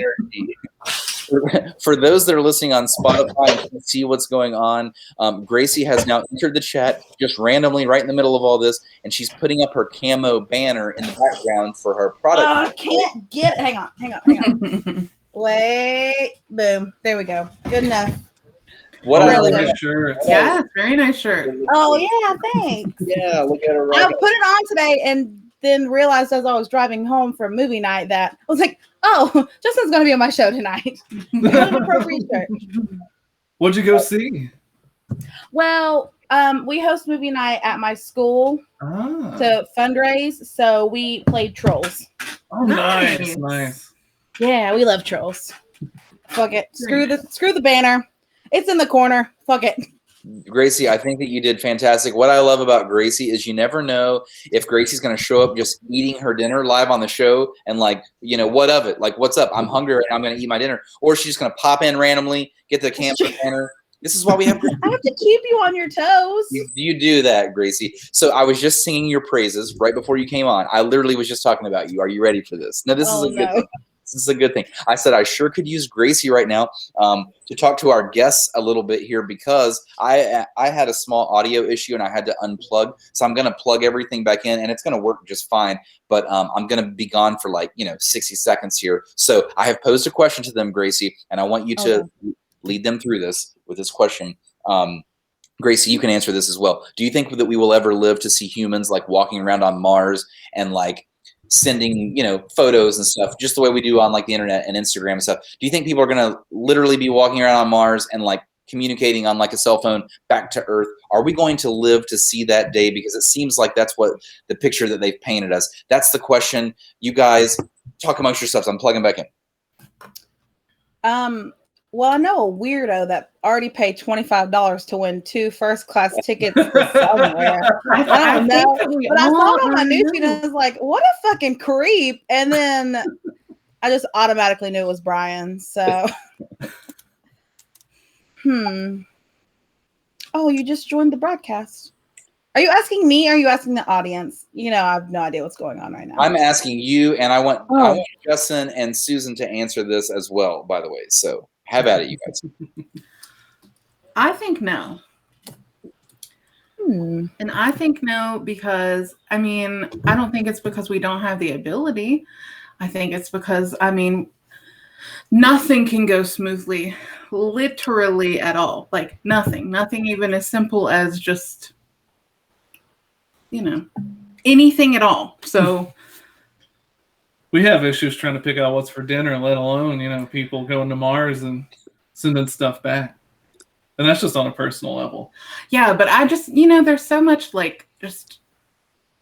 Speaker 5: For those that are listening on Spotify and can see what's going on, Gracie has now entered the chat just randomly right in the middle of all this, and she's putting up her camo banner in the background for her product.
Speaker 8: I can't get it. Hang on. Wait. Boom. There we go. Good enough.
Speaker 7: Nice shirt.
Speaker 6: Yeah, very nice shirt.
Speaker 8: Oh, yeah, thanks.
Speaker 5: Yeah, look at her.
Speaker 8: I put it on today and then realized as I was driving home from movie night that I was like, oh, Justin's going to be on my show tonight. What an appropriate shirt.
Speaker 7: What'd you go see?
Speaker 8: Well, we host movie night at my school to fundraise, so we played Trolls.
Speaker 7: Oh, nice.
Speaker 8: Yeah, we love Trolls. Fuck it. Screw the banner. It's in the corner. Fuck it.
Speaker 5: Gracie, I think that you did fantastic. What I love about Gracie is you never know if Gracie's going to show up just eating her dinner live on the show and like, what of it? Like, what's up? I'm hungry right now. I'm going to eat my dinner. Or she's just going to pop in randomly, get the camper banner. This is why we have.
Speaker 8: I have to keep you on your toes.
Speaker 5: You do that, Gracie. So I was just singing your praises right before you came on. I literally was just talking about you. Are you ready for this? No, this is a good thing. This is a good thing. I said I sure could use Gracie right now to talk to our guests a little bit here because I had a small audio issue and I had to unplug. So I'm going to plug everything back in and it's going to work just fine. But I'm going to be gone for 60 seconds here. So I have posed a question to them, Gracie, and I want you to lead them through this with this question. Gracie, you can answer this as well. Do you think that we will ever live to see humans like walking around on Mars and like sending, photos and stuff, just the way we do on like the internet and Instagram and stuff? Do you think people are going to literally be walking around on Mars and like communicating on like a cell phone back to Earth? Are we going to live to see that day? Because it seems like that's what the picture that they've painted us. That's the question. You guys talk amongst yourselves. I'm plugging back in.
Speaker 8: Well, I know a weirdo that already paid $25 to win 2 first-class tickets to somewhere. I don't know. But I saw it on my newsfeed and I was like, what a fucking creep. And then I just automatically knew it was Brian. So, Oh, you just joined the broadcast. Are you asking me or are you asking the audience? I have no idea what's going on right now.
Speaker 5: I'm asking you, and I want Justin and Susan to answer this as well, by the way. So have at it, you guys.
Speaker 6: I think no. And I think no because, I don't think it's because we don't have the ability. I think it's because, nothing can go smoothly, literally at all. Like nothing even as simple as just, anything at all. So
Speaker 7: we have issues trying to pick out what's for dinner, let alone, people going to Mars and sending stuff back. And that's just on a personal level.
Speaker 6: Yeah, but I just, there's so much just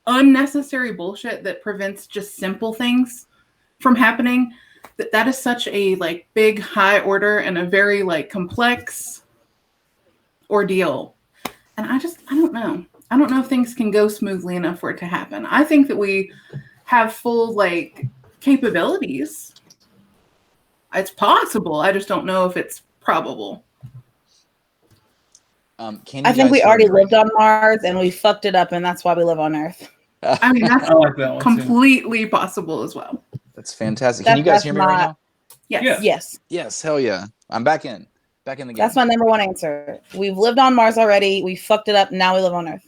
Speaker 6: unnecessary bullshit that prevents just simple things. from happening, that is such a like big high order and a very like complex ordeal. And I don't know. I don't know if things can go smoothly enough for it to happen. I think that we have full like capabilities. It's possible. I just don't know if it's probable.
Speaker 8: I think we already lived on Mars and we fucked it up, and that's why we live on Earth.
Speaker 6: I mean, that's
Speaker 7: I like that one
Speaker 6: completely possible as well.
Speaker 5: That's fantastic. Can you guys hear me right now?
Speaker 6: Yes.
Speaker 7: Yeah.
Speaker 8: Yes.
Speaker 5: Yes, hell yeah. I'm back in the game.
Speaker 8: That's my number one answer. We've lived on Mars already. We fucked it up. Now we live on Earth.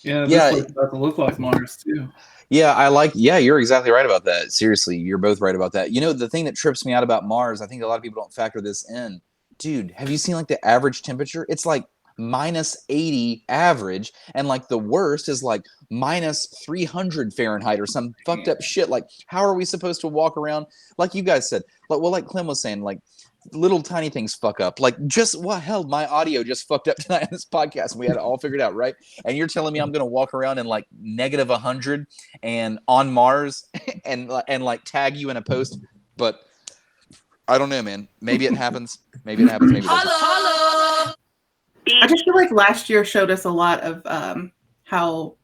Speaker 7: Yeah,
Speaker 5: Yeah.
Speaker 7: this looks about to look like Mars too.
Speaker 5: Yeah, you're exactly right about that. Seriously, you're both right about that. You know, the thing that trips me out about Mars, I think a lot of people don't factor this in. Dude, have you seen like the average temperature? It's like -80 average, and like the worst is like -300 Fahrenheit or some fucked up shit. Like, how are we supposed to walk around? Like you guys said, like Clem was saying, like little tiny things fuck up. Like, just what hell, my audio just fucked up tonight in this podcast, and we had it all figured out, right? And you're telling me I'm gonna walk around in like -100 and on Mars and like tag you in a post? But I don't know, man. Maybe it happens. Maybe it happens. Maybe it doesn't.
Speaker 6: I just feel like last year showed us a lot of how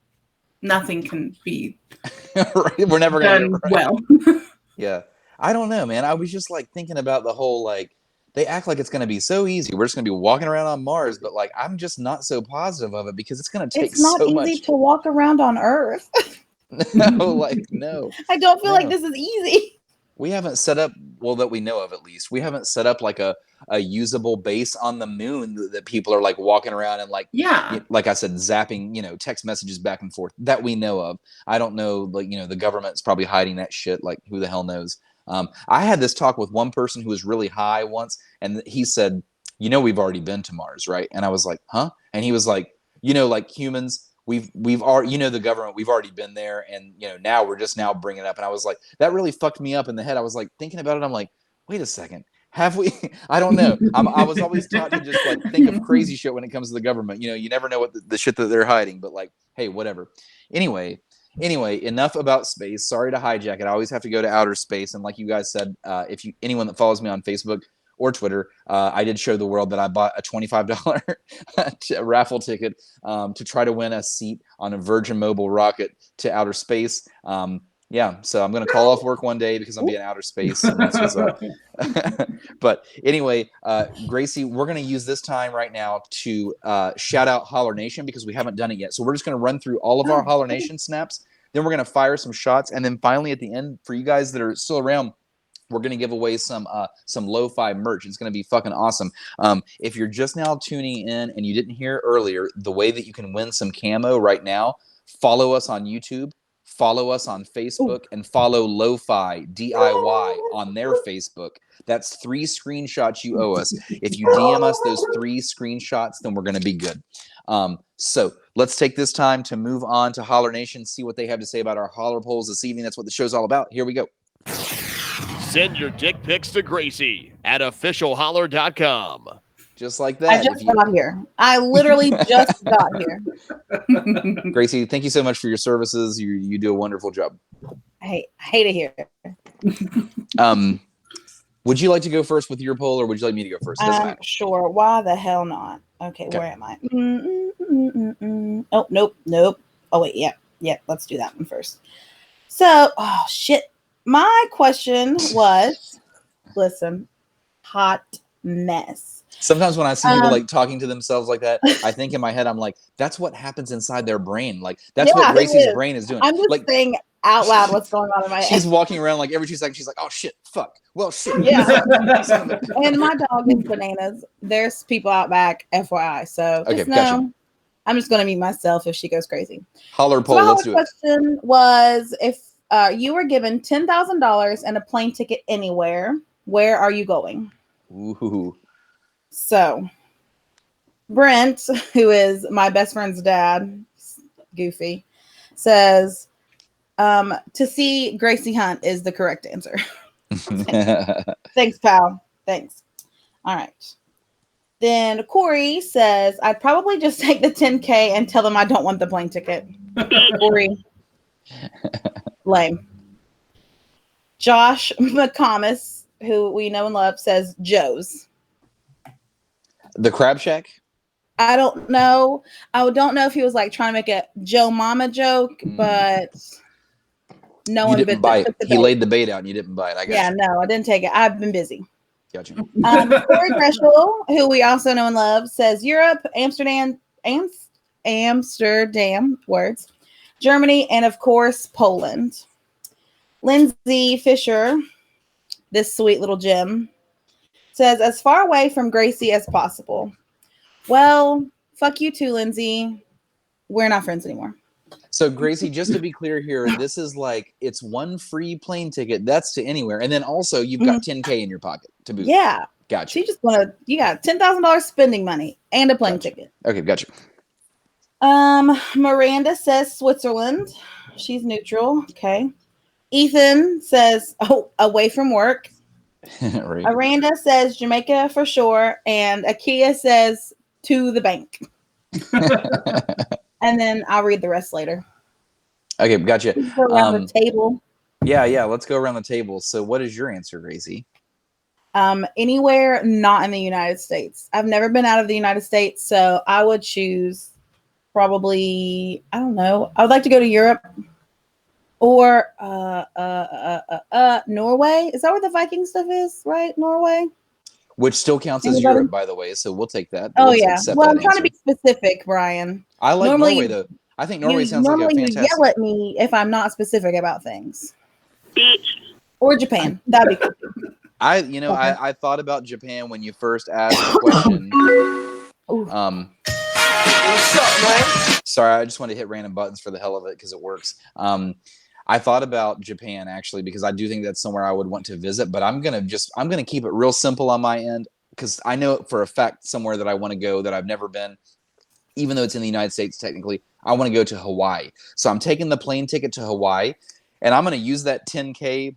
Speaker 6: nothing can be
Speaker 5: Right? We're never gonna
Speaker 6: done
Speaker 5: do it right.
Speaker 6: well.
Speaker 5: Yeah. I don't know, man. I was just like thinking about the whole like they act like it's gonna be so easy. We're just gonna be walking around on Mars, but like I'm just not so positive of it because it's gonna take
Speaker 8: It's not
Speaker 5: so
Speaker 8: easy
Speaker 5: much.
Speaker 8: to walk around on Earth.
Speaker 5: No.
Speaker 8: I don't feel like
Speaker 5: No.
Speaker 8: this is easy.
Speaker 5: We haven't set up, well, that we know of at least. We haven't set up like a usable base on the moon that people are like walking around and like,
Speaker 6: Yeah.
Speaker 5: like I said, zapping, text messages back and forth that we know of. I don't know, like, the government's probably hiding that shit. Like, who the hell knows? I had this talk with one person who was really high once, and he said, we've already been to Mars, right? And I was like, huh? And he was like, like humans, we've already, the government, we've already been there, and now we're just now bringing it up. And I was like, that really fucked me up in the head. I was like thinking about it. I'm like, wait a second, have we? I don't know. I was always taught to just like think of crazy shit when it comes to the government. You never know what the shit that they're hiding. But like, hey, whatever. Anyway, enough about space. Sorry to hijack it. I always have to go to outer space. And like you guys said, if anyone that follows me on Facebook or Twitter, I did show the world that I bought a $25 raffle ticket to try to win a seat on a Virgin Mobile rocket to outer space. So I'm going to call off work one day because I'm being outer space. And that's what's up. But anyway, Gracie, we're going to use this time right now to shout out Holler Nation because we haven't done it yet. So we're just going to run through all of our Holler Nation snaps. Then we're going to fire some shots. And then finally at the end, for you guys that are still around, we're going to give away some lo-fi merch. It's going to be fucking awesome. If you're just now tuning in and you didn't hear earlier, the way that you can win some camo right now, follow us on YouTube, follow us on Facebook, and follow Lo-Fi DIY on their Facebook. That's 3 screenshots you owe us. If you DM us those 3 screenshots, then we're going to be good. So let's take this time to move on to Holler Nation, see what they have to say about our Holler polls this evening. That's what the show's all about. Here we go.
Speaker 1: Send your dick pics to Gracie at officialholler.com.
Speaker 5: Just like that.
Speaker 8: I just got here. I literally just got here.
Speaker 5: Gracie, thank you so much for your services. You do a wonderful job.
Speaker 8: I hate it here.
Speaker 5: Would you like to go first with your poll, or would you like me to go first? It doesn't matter.
Speaker 8: Sure. Why the hell not? Okay, where am I? Oh, nope. Oh, wait, yeah. Let's do that one first. So, oh, shit. My question was, listen, hot mess.
Speaker 5: Sometimes when I see people like talking to themselves like that, I think in my head, I'm like, that's what happens inside their brain. Like, that's what Gracie's brain is doing.
Speaker 8: I'm just
Speaker 5: like,
Speaker 8: saying out loud what's going on in my head.
Speaker 5: She's walking around like every 2 seconds. She's like, oh, shit, fuck. Well, shit.
Speaker 8: Yeah. And my dog is bananas. There's people out back, FYI. So just know, gotcha. I'm just going to mute myself if she goes crazy.
Speaker 5: Holler poll, let's do it.
Speaker 8: My question was, if you were given $10,000 and a plane ticket anywhere, where are you going?
Speaker 5: Ooh.
Speaker 8: So, Brent, who is my best friend's dad, Goofy, says to see Gracie Hunt is the correct answer. Thanks, pal. Thanks. All right. Then Corey says, I'd probably just take the $10K and tell them I don't want the plane ticket. Corey. Lame. Josh McComas, who we know and love, says Joe's.
Speaker 5: The Crab Shack.
Speaker 8: I don't know. I don't know if he was like trying to make a Joe Mama joke, but no
Speaker 5: You
Speaker 8: one
Speaker 5: didn't
Speaker 8: took
Speaker 5: bite.
Speaker 8: the
Speaker 5: He
Speaker 8: bait.
Speaker 5: laid the bait out and you didn't bite. I got you.
Speaker 8: No, I didn't take it. I've been busy.
Speaker 5: Got you.
Speaker 8: Corey Greshel, who we also know and love, says Europe, Amsterdam, words, Germany, and of course, Poland. Lindsay Fisher, this sweet little gem, says as far away from Gracie as possible. Well, fuck you too, Lindsay. We're not friends anymore.
Speaker 5: So Gracie, just to be clear here, this is like it's one free plane ticket. That's to anywhere, and then also you've got $10K in your pocket to boot.
Speaker 8: Yeah,
Speaker 5: gotcha.
Speaker 8: You got $10,000 spending money and a plane ticket.
Speaker 5: Okay, gotcha.
Speaker 8: Miranda says Switzerland. She's neutral. Okay. Ethan says away from work.
Speaker 5: Right.
Speaker 8: Aranda says Jamaica for sure, and Akia says to the bank. And then I'll read the rest later.
Speaker 5: Okay, gotcha.
Speaker 8: Let's go around the table.
Speaker 5: Yeah, let's go around the table. So what is your answer, Gracie?
Speaker 8: Anywhere not in the United States. I've never been out of the United States, so I would choose probably, I don't know. I would like to go to Europe or Norway. Is that where the Viking stuff is, right? Norway?
Speaker 5: Which still counts as
Speaker 8: Anybody?
Speaker 5: Europe, by the way, so we'll take that.
Speaker 8: Oh,
Speaker 5: We'll
Speaker 8: yeah.
Speaker 5: accept
Speaker 8: Well,
Speaker 5: that
Speaker 8: I'm trying to
Speaker 5: answer.
Speaker 8: be specific, Brian.
Speaker 5: I like
Speaker 8: Normally
Speaker 5: Norway, though. I think Norway sounds like a
Speaker 8: normally
Speaker 5: fantastic...
Speaker 8: you yell at me if I'm not specific about things. Or Japan. That'd be cool.
Speaker 5: I thought about Japan when you first asked the question. Sorry, I just wanted to hit random buttons for the hell of it because it works. I thought about Japan actually because I do think that's somewhere I would want to visit, but I'm gonna keep it real simple on my end because I know for a fact somewhere that I want to go that I've never been, even though it's in the United States technically. I want to go to Hawaii, so I'm taking the plane ticket to Hawaii, and I'm gonna use that $10K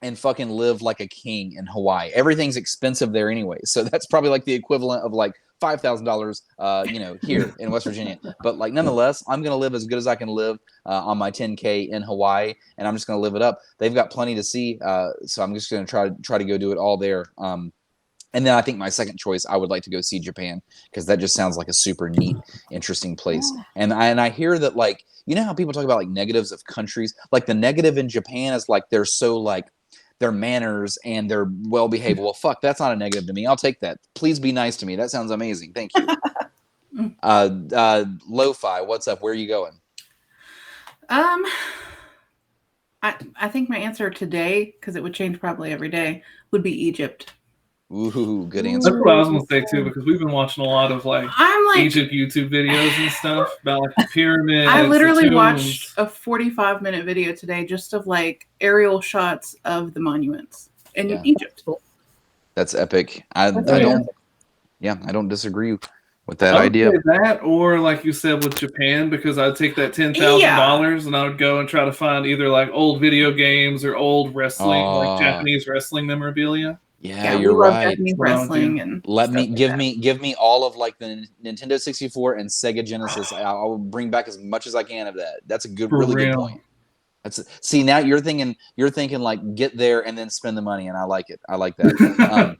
Speaker 5: and fucking live like a king in Hawaii. Everything's expensive there anyway, so that's probably like the equivalent of like $5,000, here in West Virginia. But like, nonetheless, I'm gonna live as good as I can live on my $10K in Hawaii, and I'm just gonna live it up. They've got plenty to see, so I'm just gonna try to go do it all there. And then I think my second choice, I would like to go see Japan because that just sounds like a super neat, interesting place. And I hear that like, you know how people talk about like negatives of countries, like the negative in Japan is like they're so like their manners and they're well behaved. Well, fuck, that's not a negative to me. I'll take that. Please be nice to me. That sounds amazing. Thank you. Lo-fi, what's up? Where are you going?
Speaker 6: I think my answer today, because it would change probably every day, would be Egypt.
Speaker 5: Ooh, good answer.
Speaker 7: That's what I was gonna say too, because we've been watching a lot of like Egypt YouTube videos and stuff about like the pyramids.
Speaker 6: I literally watched a 45-minute video today just of like aerial shots of the monuments in Egypt.
Speaker 5: That's epic. I don't disagree with that idea.
Speaker 7: That or like you said with Japan, because I'd take that $10,000 and I would go and try to find either like old video games or old wrestling, like Japanese wrestling memorabilia.
Speaker 5: Yeah, you're right.
Speaker 6: Japanese wrestling and
Speaker 5: give me all of like the Nintendo 64 and Sega Genesis. I'll bring back as much as I can of that. That's a really good point. See, now you're thinking like get there and then spend the money, and I like it. I like that.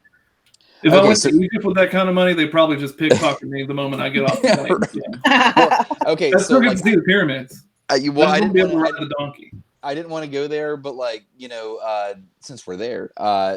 Speaker 7: If I went to Egypt with that kind of money, they probably just pickpocket me the moment I get off the plane.
Speaker 5: Well, okay,
Speaker 7: that's so good to see the pyramids.
Speaker 5: I didn't want
Speaker 7: to ride the donkey.
Speaker 5: I didn't want to go there, but like, since we're there,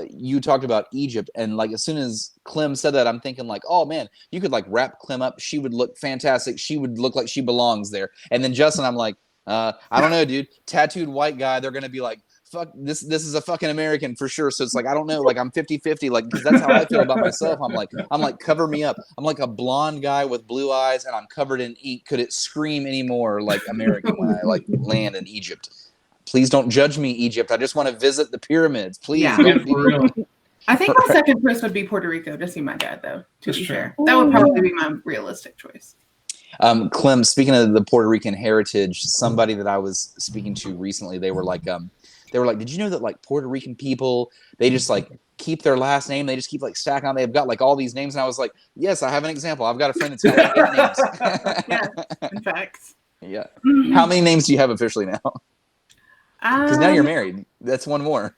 Speaker 5: you talked about Egypt, and like as soon as Clem said that, I'm thinking like, oh man, you could like wrap Clem up. She would look fantastic. She would look like she belongs there. And then Justin, I'm like, I don't know, dude. Tattooed white guy. They're gonna be like, fuck, this is a fucking American for sure. So it's like, I don't know, like I'm 50-50, like, because that's how I feel about myself. I'm like, cover me up. I'm like a blonde guy with blue eyes, and I'm covered in ink. Could it scream anymore like American when I like land in Egypt? Please don't judge me, Egypt. I just want to visit the pyramids. Please.
Speaker 6: Yeah. I think my second choice would be Puerto Rico to see my dad, though, to be fair. That would probably be my realistic choice.
Speaker 5: Clem, speaking of the Puerto Rican heritage, somebody that I was speaking to recently, they were like, did you know that like Puerto Rican people, they just like keep their last name, they just keep like stacking on, they've got like all these names, and I was like, yes, I have an example. I've got a friend that's got like 8 names.
Speaker 6: Yeah, in fact.
Speaker 5: Yeah. How many names do you have officially now? Because now you're married. That's one more.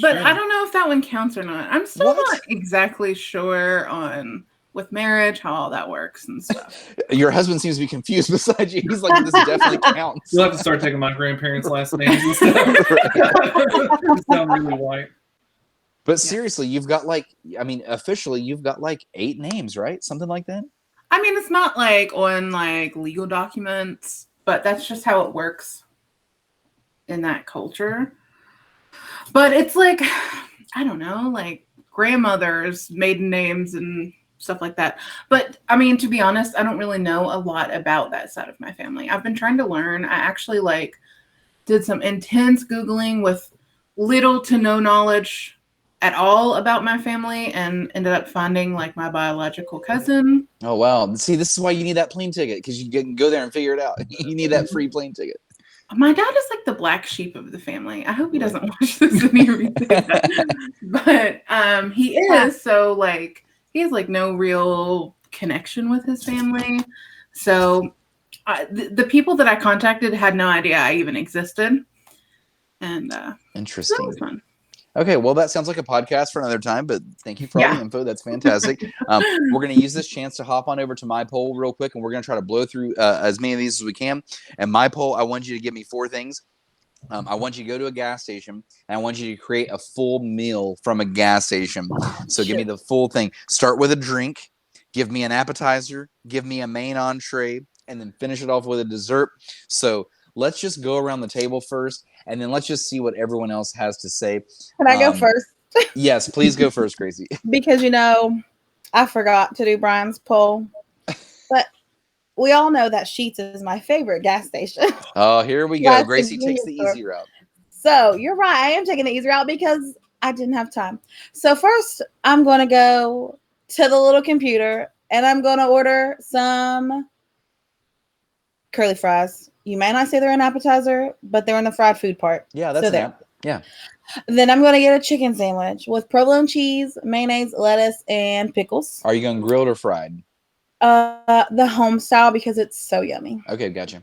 Speaker 6: But
Speaker 7: Sure.
Speaker 6: I don't know if that one counts or not. I'm still
Speaker 5: What?
Speaker 6: not exactly sure on with marriage how all that works and stuff.
Speaker 5: Your husband seems to be confused beside you. He's like, this definitely counts.
Speaker 7: You'll have to start taking my grandparents' last names and stuff. You sound really white.
Speaker 5: But seriously, you've got like, I mean, officially, you've got like 8 names, right? Something like that.
Speaker 6: I mean, it's not like on like legal documents, but that's just how it works in that culture. But it's like, I don't know, like grandmother's maiden names and stuff like that. But I mean, to be honest, I don't really know a lot about that side of my family. I've been trying to learn. I actually like did some intense Googling with little to no knowledge at all about my family and ended up finding like my biological cousin.
Speaker 5: Oh, wow. See, this is why you need that plane ticket, because you can go there and figure it out. You need that free plane ticket.
Speaker 6: My dad is like the black sheep of the family. I hope he doesn't watch this and he reads it. But he is, so like he has like no real connection with his family. So the people that I contacted had no idea I even existed. And
Speaker 5: Interesting.
Speaker 6: that was fun.
Speaker 5: Okay, well, that sounds like a podcast for another time, but thank you for all the info. That's fantastic. We're going to use this chance to hop on over to my poll real quick, and we're going to try to blow through as many of these as we can. And my poll, I want you to give me 4 things. I want you to go to a gas station, and I want you to create a full meal from a gas station. So give me the full thing. Start with a drink. Give me an appetizer. Give me a main entree, and then finish it off with a dessert. So let's just go around the table first, and then let's just see what everyone else has to say.
Speaker 8: Can I go first?
Speaker 5: Yes, please go first, Gracie.
Speaker 8: Because, I forgot to do Brian's poll. But we all know that Sheetz is my favorite gas station.
Speaker 5: Oh, here we go.
Speaker 8: Yes,
Speaker 5: Gracie
Speaker 8: convenience
Speaker 5: takes the
Speaker 8: store.
Speaker 5: easy route.
Speaker 8: So you're right. I am taking the easy route because I didn't have time. So first, I'm going to go to the little computer, and I'm going to order some curly fries. You may not say they're an appetizer, but they're in the fried food part.
Speaker 5: Yeah, that's
Speaker 8: Yeah. Then I'm going to get a chicken sandwich with provolone cheese, mayonnaise, lettuce, and pickles.
Speaker 5: Are you going grilled or fried?
Speaker 8: The home style because it's so yummy.
Speaker 5: Okay, gotcha.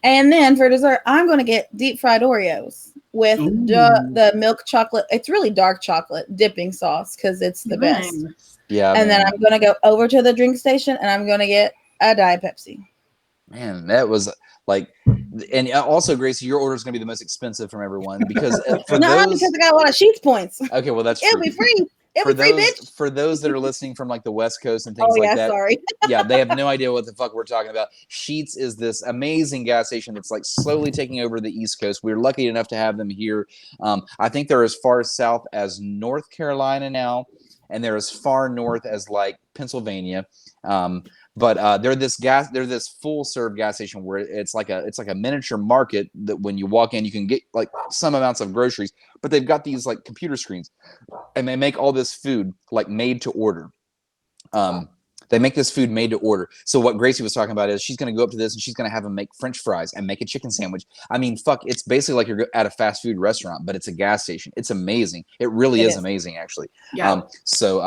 Speaker 8: And then for dessert, I'm going to get deep fried Oreos with the milk chocolate. It's really dark chocolate dipping sauce because it's the best.
Speaker 5: Yeah.
Speaker 8: And then I'm going to go over to the drink station and I'm going to get a Diet Pepsi.
Speaker 5: Man, that was like, and also, Gracie, your order is going to be the most expensive from everyone because for those,
Speaker 8: because I got a lot of Sheetz points.
Speaker 5: Okay, well that's
Speaker 8: It'll
Speaker 5: true.
Speaker 8: be free.
Speaker 5: For those, bitch. For those that are listening from like the West Coast and things like that,
Speaker 8: sorry.
Speaker 5: Yeah, they have no idea what the fuck we're talking about. Sheetz is this amazing gas station that's like slowly taking over the East Coast. We're lucky enough to have them here. I think they're as far south as North Carolina now, and they're as far north as like Pennsylvania. But they're this full serve gas station where it's like a miniature market that when you walk in, you can get like some amounts of groceries, but they've got these like computer screens and they make all this food like made to order. They make this food made to order. So what Gracie was talking about is she's going to go up to this and she's going to have them make French fries and make a chicken sandwich. I mean, fuck, it's basically like you're at a fast food restaurant, but it's a gas station. It's amazing. It really is amazing, actually.
Speaker 6: Yeah.
Speaker 5: So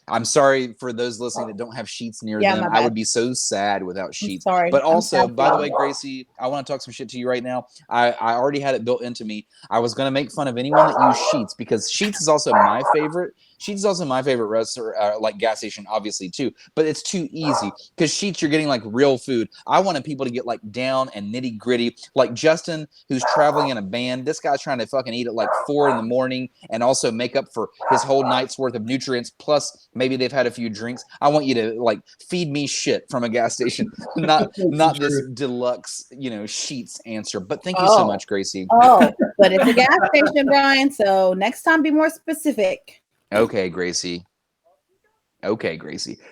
Speaker 5: I'm sorry for those listening that don't have Sheetz near them. I would be so sad without Sheetz.
Speaker 8: Sorry.
Speaker 5: But also, by the way, Gracie, I want to talk some shit to you right now. I already had it built into me. I was going to make fun of anyone that used Sheetz because Sheetz is also my favorite. Sheetz is also my favorite restaurant, like gas station, obviously too. But it's too easy because Sheetz, you're getting like real food. I wanted people to get like down and nitty gritty. Like Justin, who's traveling in a band. This guy's trying to fucking eat at like 4 a.m. and also make up for his whole night's worth of nutrients. Plus, maybe they've had a few drinks. I want you to like feed me shit from a gas station, not this deluxe, Sheetz answer. But thank you so much, Gracie.
Speaker 8: Oh, but it's a gas station, Brian. So next time, be more specific.
Speaker 5: Okay, Gracie.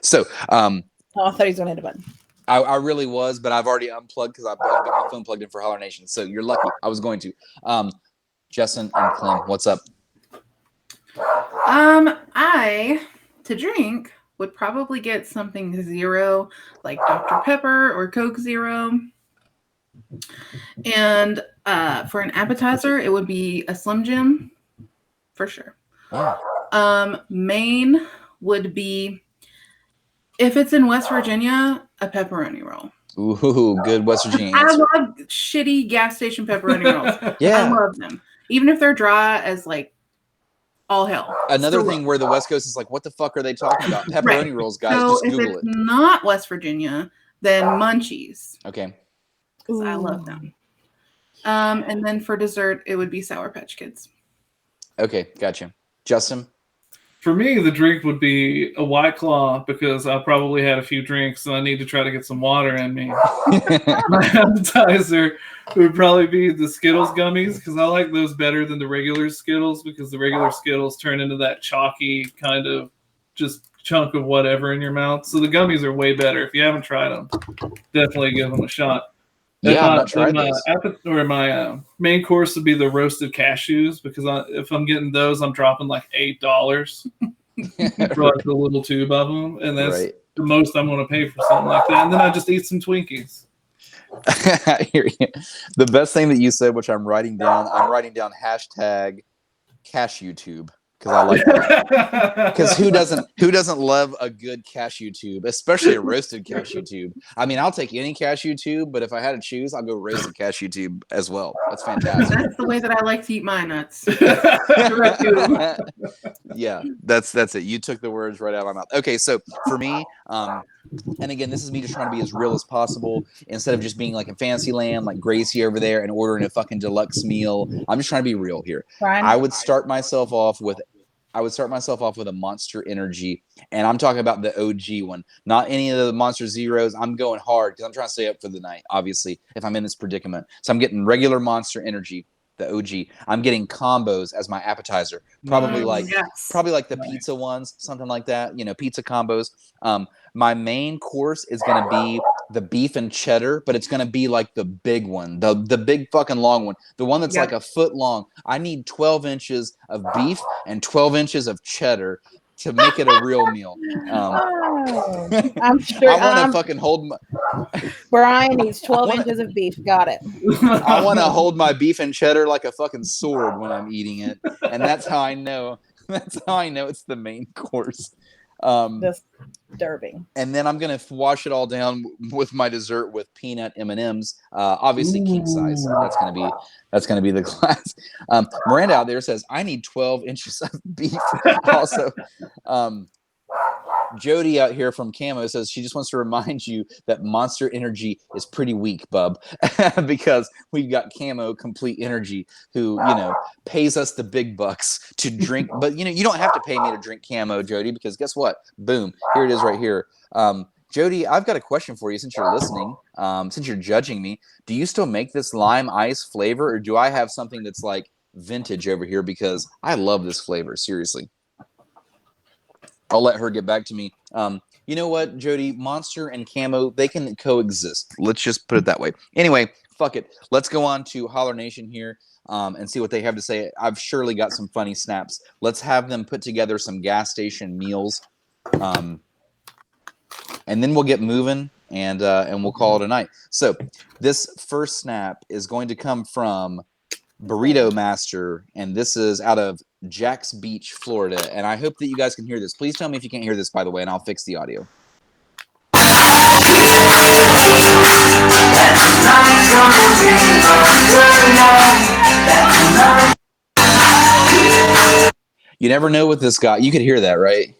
Speaker 5: So,
Speaker 8: I thought he was going to hit a button.
Speaker 5: I really was, but I've already unplugged because I've got my phone plugged in for Holler Nation. So you're lucky. I was going to. Justin and Clem, what's up?
Speaker 6: I to drink would probably get something zero, like Dr. Pepper or Coke Zero. And for an appetizer, it would be a Slim Jim, for sure.
Speaker 5: Yeah.
Speaker 6: Main would be, if it's in West Virginia, a pepperoni roll.
Speaker 5: Ooh, good West Virginia
Speaker 6: I
Speaker 5: answer.
Speaker 6: love shitty gas station pepperoni rolls.
Speaker 5: Yeah.
Speaker 6: I love them. Even if they're dry as like all hell.
Speaker 5: Another
Speaker 6: So-
Speaker 5: thing where the West Coast is like, what the fuck are they talking about? Pepperoni rolls, guys.
Speaker 6: So
Speaker 5: Just
Speaker 6: if
Speaker 5: Google
Speaker 6: it's
Speaker 5: it.
Speaker 6: not West Virginia, then Munchies.
Speaker 5: Okay.
Speaker 6: 'Cause I love them. And then for dessert, it would be Sour Patch Kids.
Speaker 5: Okay, gotcha. Justin?
Speaker 7: For me, the drink would be a White Claw because I probably had a few drinks and I need to try to get some water in me. My appetizer would probably be the Skittles gummies because I like those better than the regular Skittles because the regular Skittles turn into that chalky kind of just chunk of whatever in your mouth. So the gummies are way better. If you haven't tried them, definitely give them a shot.
Speaker 5: Yeah, I've not tried those.
Speaker 7: My main course would be the roasted cashews because if I'm getting those, I'm dropping like $8 for like the little tube of them, and that's the most I'm going to pay for something like that. And then I just eat some Twinkies.
Speaker 5: I hear you. The best thing that you said, which I'm writing down hashtag CashewTube. Because I like that. Because who doesn't love a good cashew tube, especially a roasted cashew tube? I mean, I'll take any cashew tube, but if I had to choose, I'll go roasted cashew tube as well. That's fantastic.
Speaker 6: That's the way that I like to eat my nuts.
Speaker 5: Yeah, that's it. You took the words right out of my mouth. Okay, so for me, and again, this is me just trying to be as real as possible instead of just being like in Fantasyland, like Gracie over there and ordering a fucking deluxe meal. I'm just trying to be real here.
Speaker 8: Brian?
Speaker 5: I would start myself off with a Monster Energy, and I'm talking about the OG one, not any of the Monster Zeros. I'm going hard because I'm trying to stay up for the night, obviously, if I'm in this predicament. So I'm getting regular Monster Energy, the OG. I'm getting combos as my appetizer, probably like the pizza ones, something like that. You know, pizza combos. My main course is going to be the beef and cheddar, but it's going to be like the big one, the big fucking long one, the one that's like a foot long. I need 12 inches of beef and 12 inches of cheddar to make it a real meal.
Speaker 8: I'm sure.
Speaker 5: I want to fucking hold my.
Speaker 8: Brian needs 12 inches of beef. Got it.
Speaker 5: I want to hold my beef and cheddar like a fucking sword when I'm eating it, and that's how I know. That's how I know it's the main course.
Speaker 8: Disturbing.
Speaker 5: And then I'm gonna wash it all down with my dessert with peanut M&Ms, obviously king size. That's gonna be the class. Miranda out there says I need 12 inches of beef. Also, Jody out here from Camo says she just wants to remind you that Monster Energy is pretty weak, bub, because we've got Camo Complete Energy, who pays us the big bucks to drink. But you don't have to pay me to drink Camo, Jody, because guess what? Boom, here it is right here. Jody, I've got a question for you since you're listening, since you're judging me. Do you still make this lime ice flavor, or do I have something that's like vintage over here? Because I love this flavor, seriously. I'll let her get back to me. You know what, Jody? Monster and Camo, they can coexist. Let's just put it that way. Anyway, fuck it. Let's go on to Holler Nation here and see what they have to say. I've surely got some funny snaps. Let's have them put together some gas station meals. And then we'll get moving and we'll call it a night. So this first snap is going to come from Burrito Master, and this is out of Jax Beach, Florida. And I hope that you guys can hear this. Please tell me if you can't hear this, by the way, and I'll fix the audio. You never know with this guy. You could hear that, right?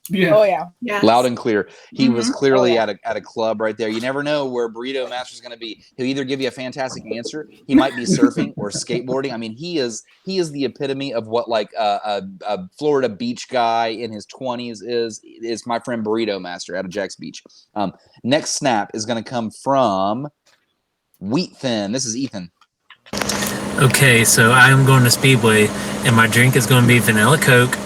Speaker 7: Yeah.
Speaker 8: Oh yeah.
Speaker 6: Yes.
Speaker 5: Loud and clear. He was clearly
Speaker 8: Oh, yeah.
Speaker 5: at a club right there. You never know where Burrito Master's going to be. He'll either give you a fantastic answer. He might be surfing or skateboarding. I mean, he is the epitome of what like a Florida beach guy in his 20s is my friend Burrito Master out of Jax Beach. Next snap is going to come from Wheat Thin. This is Ethan.
Speaker 9: Okay, so I'm going to Speedway, and my drink is going to be vanilla Coke.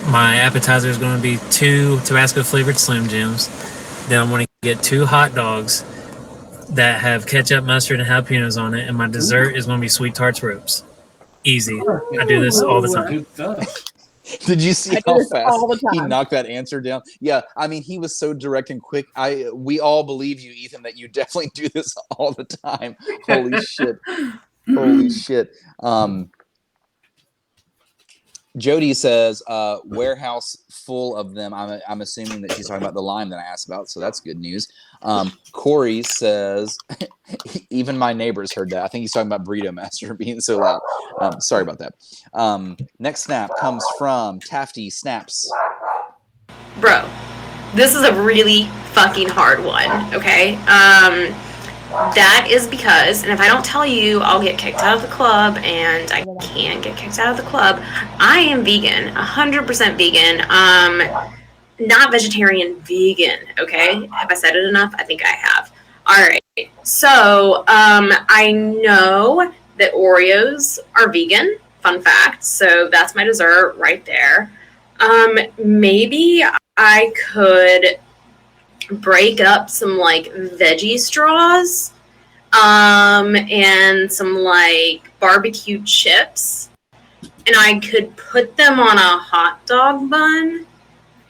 Speaker 9: My appetizer is going to be 2 Tabasco-flavored Slim Jims. Then I'm going to get 2 hot dogs that have ketchup, mustard, and jalapenos on it. And my dessert is going to be Sweet Tarts Ropes. Easy. I do this all the time.
Speaker 5: Did you see
Speaker 8: I do
Speaker 5: how
Speaker 8: this
Speaker 5: fast
Speaker 8: all the
Speaker 5: he
Speaker 8: time.
Speaker 5: knocked that answer down? Yeah, I mean, he was so direct and quick. We all believe you, Ethan, that you definitely do this all the time. Holy shit. Holy shit. Jody says, warehouse full of them. I'm assuming that she's talking about the lime that I asked about, so that's good news. Corey says, even my neighbors heard that. I think he's talking about Burrito Master being so loud. Sorry about that. Next snap comes from Tafty Snaps.
Speaker 10: Bro, this is a really fucking hard one, okay? That is because, and if I don't tell you, I'll get kicked out of the club, and I can get kicked out of the club. I am vegan, 100% vegan. Not vegetarian, vegan, okay? Have I said it enough? I think I have. All right. So, I know that Oreos are vegan, fun fact. So that's my dessert right there. Maybe I could break up some like veggie straws and some like barbecue chips, and I could put them on a hot dog bun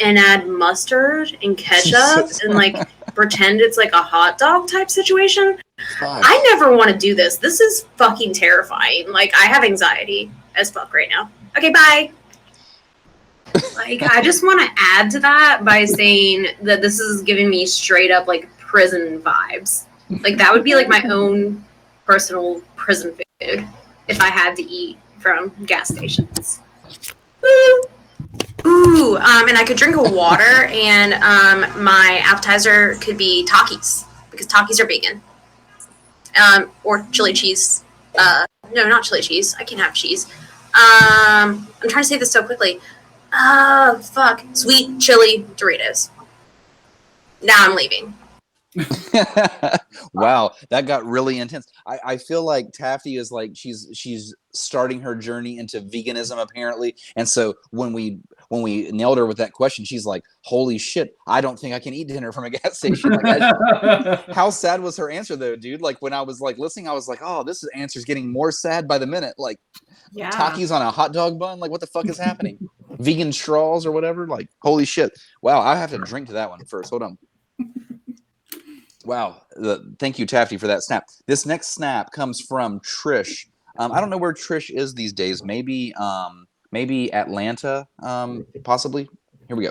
Speaker 10: and add mustard and ketchup and like pretend it's like a hot dog type situation.
Speaker 5: Fuck.
Speaker 10: I never want to do this. This is fucking terrifying. Like, I have anxiety as fuck right now. Okay, bye. Like, I just want to add to that by saying that this is giving me straight up, like, prison vibes. Like, that would be, like, my own personal prison food if I had to eat from gas stations. Woo! Ooh, and I could drink a water, and my appetizer could be Takis, because Takis are vegan. Or chili cheese. No, not chili cheese. I can't have cheese. I'm trying to say this so quickly. Fuck. Sweet chili Doritos. Now I'm leaving.
Speaker 5: Wow, that got really intense. I feel like Tafty is like she's starting her journey into veganism apparently, and so when we nailed her with that question, she's like, "Holy shit, I don't think I can eat dinner from a gas station." Like, how sad was her answer though, dude? Like when I was like listening, I was like, "Oh, this answer's getting more sad by the minute." Like,
Speaker 6: Yeah.
Speaker 5: Takis on a hot dog bun. Like, what the fuck is happening? Vegan straws or whatever. Like, holy shit! Wow, I have to drink to that one first. Hold on. Wow. Thank you, Tafty, for that snap. This next snap comes from Trish. I don't know where Trish is these days. Maybe Atlanta, possibly. Here we go.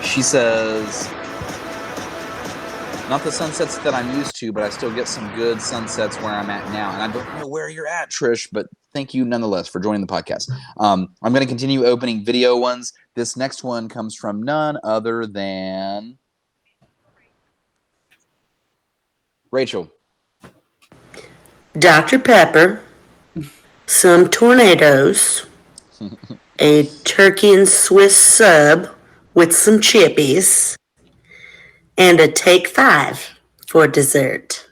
Speaker 5: She says, not the sunsets that I'm used to, but I still get some good sunsets where I'm at now. And I don't know where you're at, Trish, but thank you nonetheless for joining the podcast. I'm going to continue opening video ones. This next one comes from none other than Rachel.
Speaker 11: Dr. Pepper, some tornadoes, a turkey and Swiss sub with some chippies, and a Take 5 for dessert.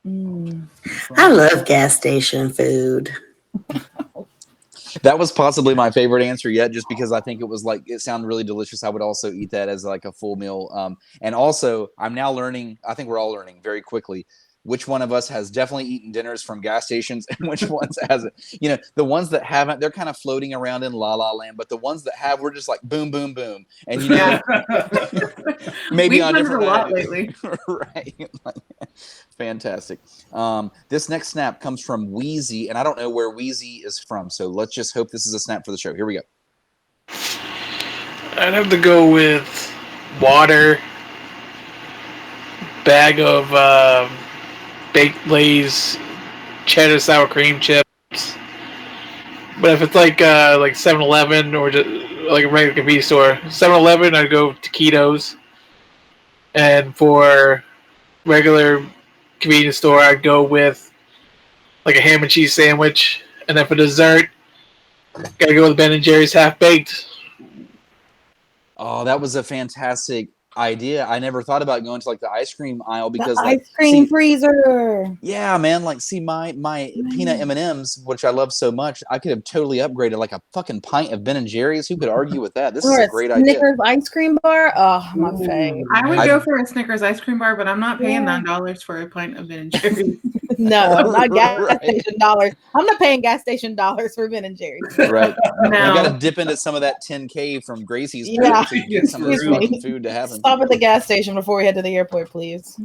Speaker 11: I love gas station food.
Speaker 5: That was possibly my favorite answer yet, just because I think it sounded really delicious. I would also eat that as like a full meal. And also, I'm now learning, I think we're all learning very quickly, which one of us has definitely eaten dinners from gas stations and which ones hasn't. You know, the ones that haven't, they're kind of floating around in la la land, but the ones that have, we're just like boom, boom, boom. And you know, maybe on different
Speaker 6: a lot lately.
Speaker 5: Right. Fantastic. This next snap comes from Wheezy, and I don't know where Wheezy is from, so let's just hope this is a snap for the show. Here we go.
Speaker 12: I'd have to go with water, bag of baked Lay's cheddar sour cream chips. But if it's like 7-Eleven or just like a regular convenience store, 7-Eleven, I'd go taquitos. And for regular convenience store, I'd go with like a ham and cheese sandwich. And then for dessert, gotta go with Ben & Jerry's Half Baked.
Speaker 5: Oh, that was a fantastic idea. I never thought about going to like the ice cream aisle because
Speaker 8: the ice cream freezer.
Speaker 5: Yeah, man. Like, see, my peanut M&Ms, which I love so much, I could have totally upgraded like a fucking pint of Ben & Jerry's. Who could argue with that? This is a great idea.
Speaker 8: Snickers ice cream bar. Oh, my fave.
Speaker 6: I would go for a Snickers ice cream bar, but I'm not paying $9 for a pint of Ben & Jerry's.
Speaker 8: No, not gas station dollars. I'm not paying gas station dollars for Ben & Jerry's.
Speaker 5: Right.
Speaker 6: No.
Speaker 5: You got to dip into some of that 10K from Gracie's
Speaker 8: Yeah.
Speaker 5: to get some of this fucking food to happen.
Speaker 8: stop at the gas station before we head to the airport, please.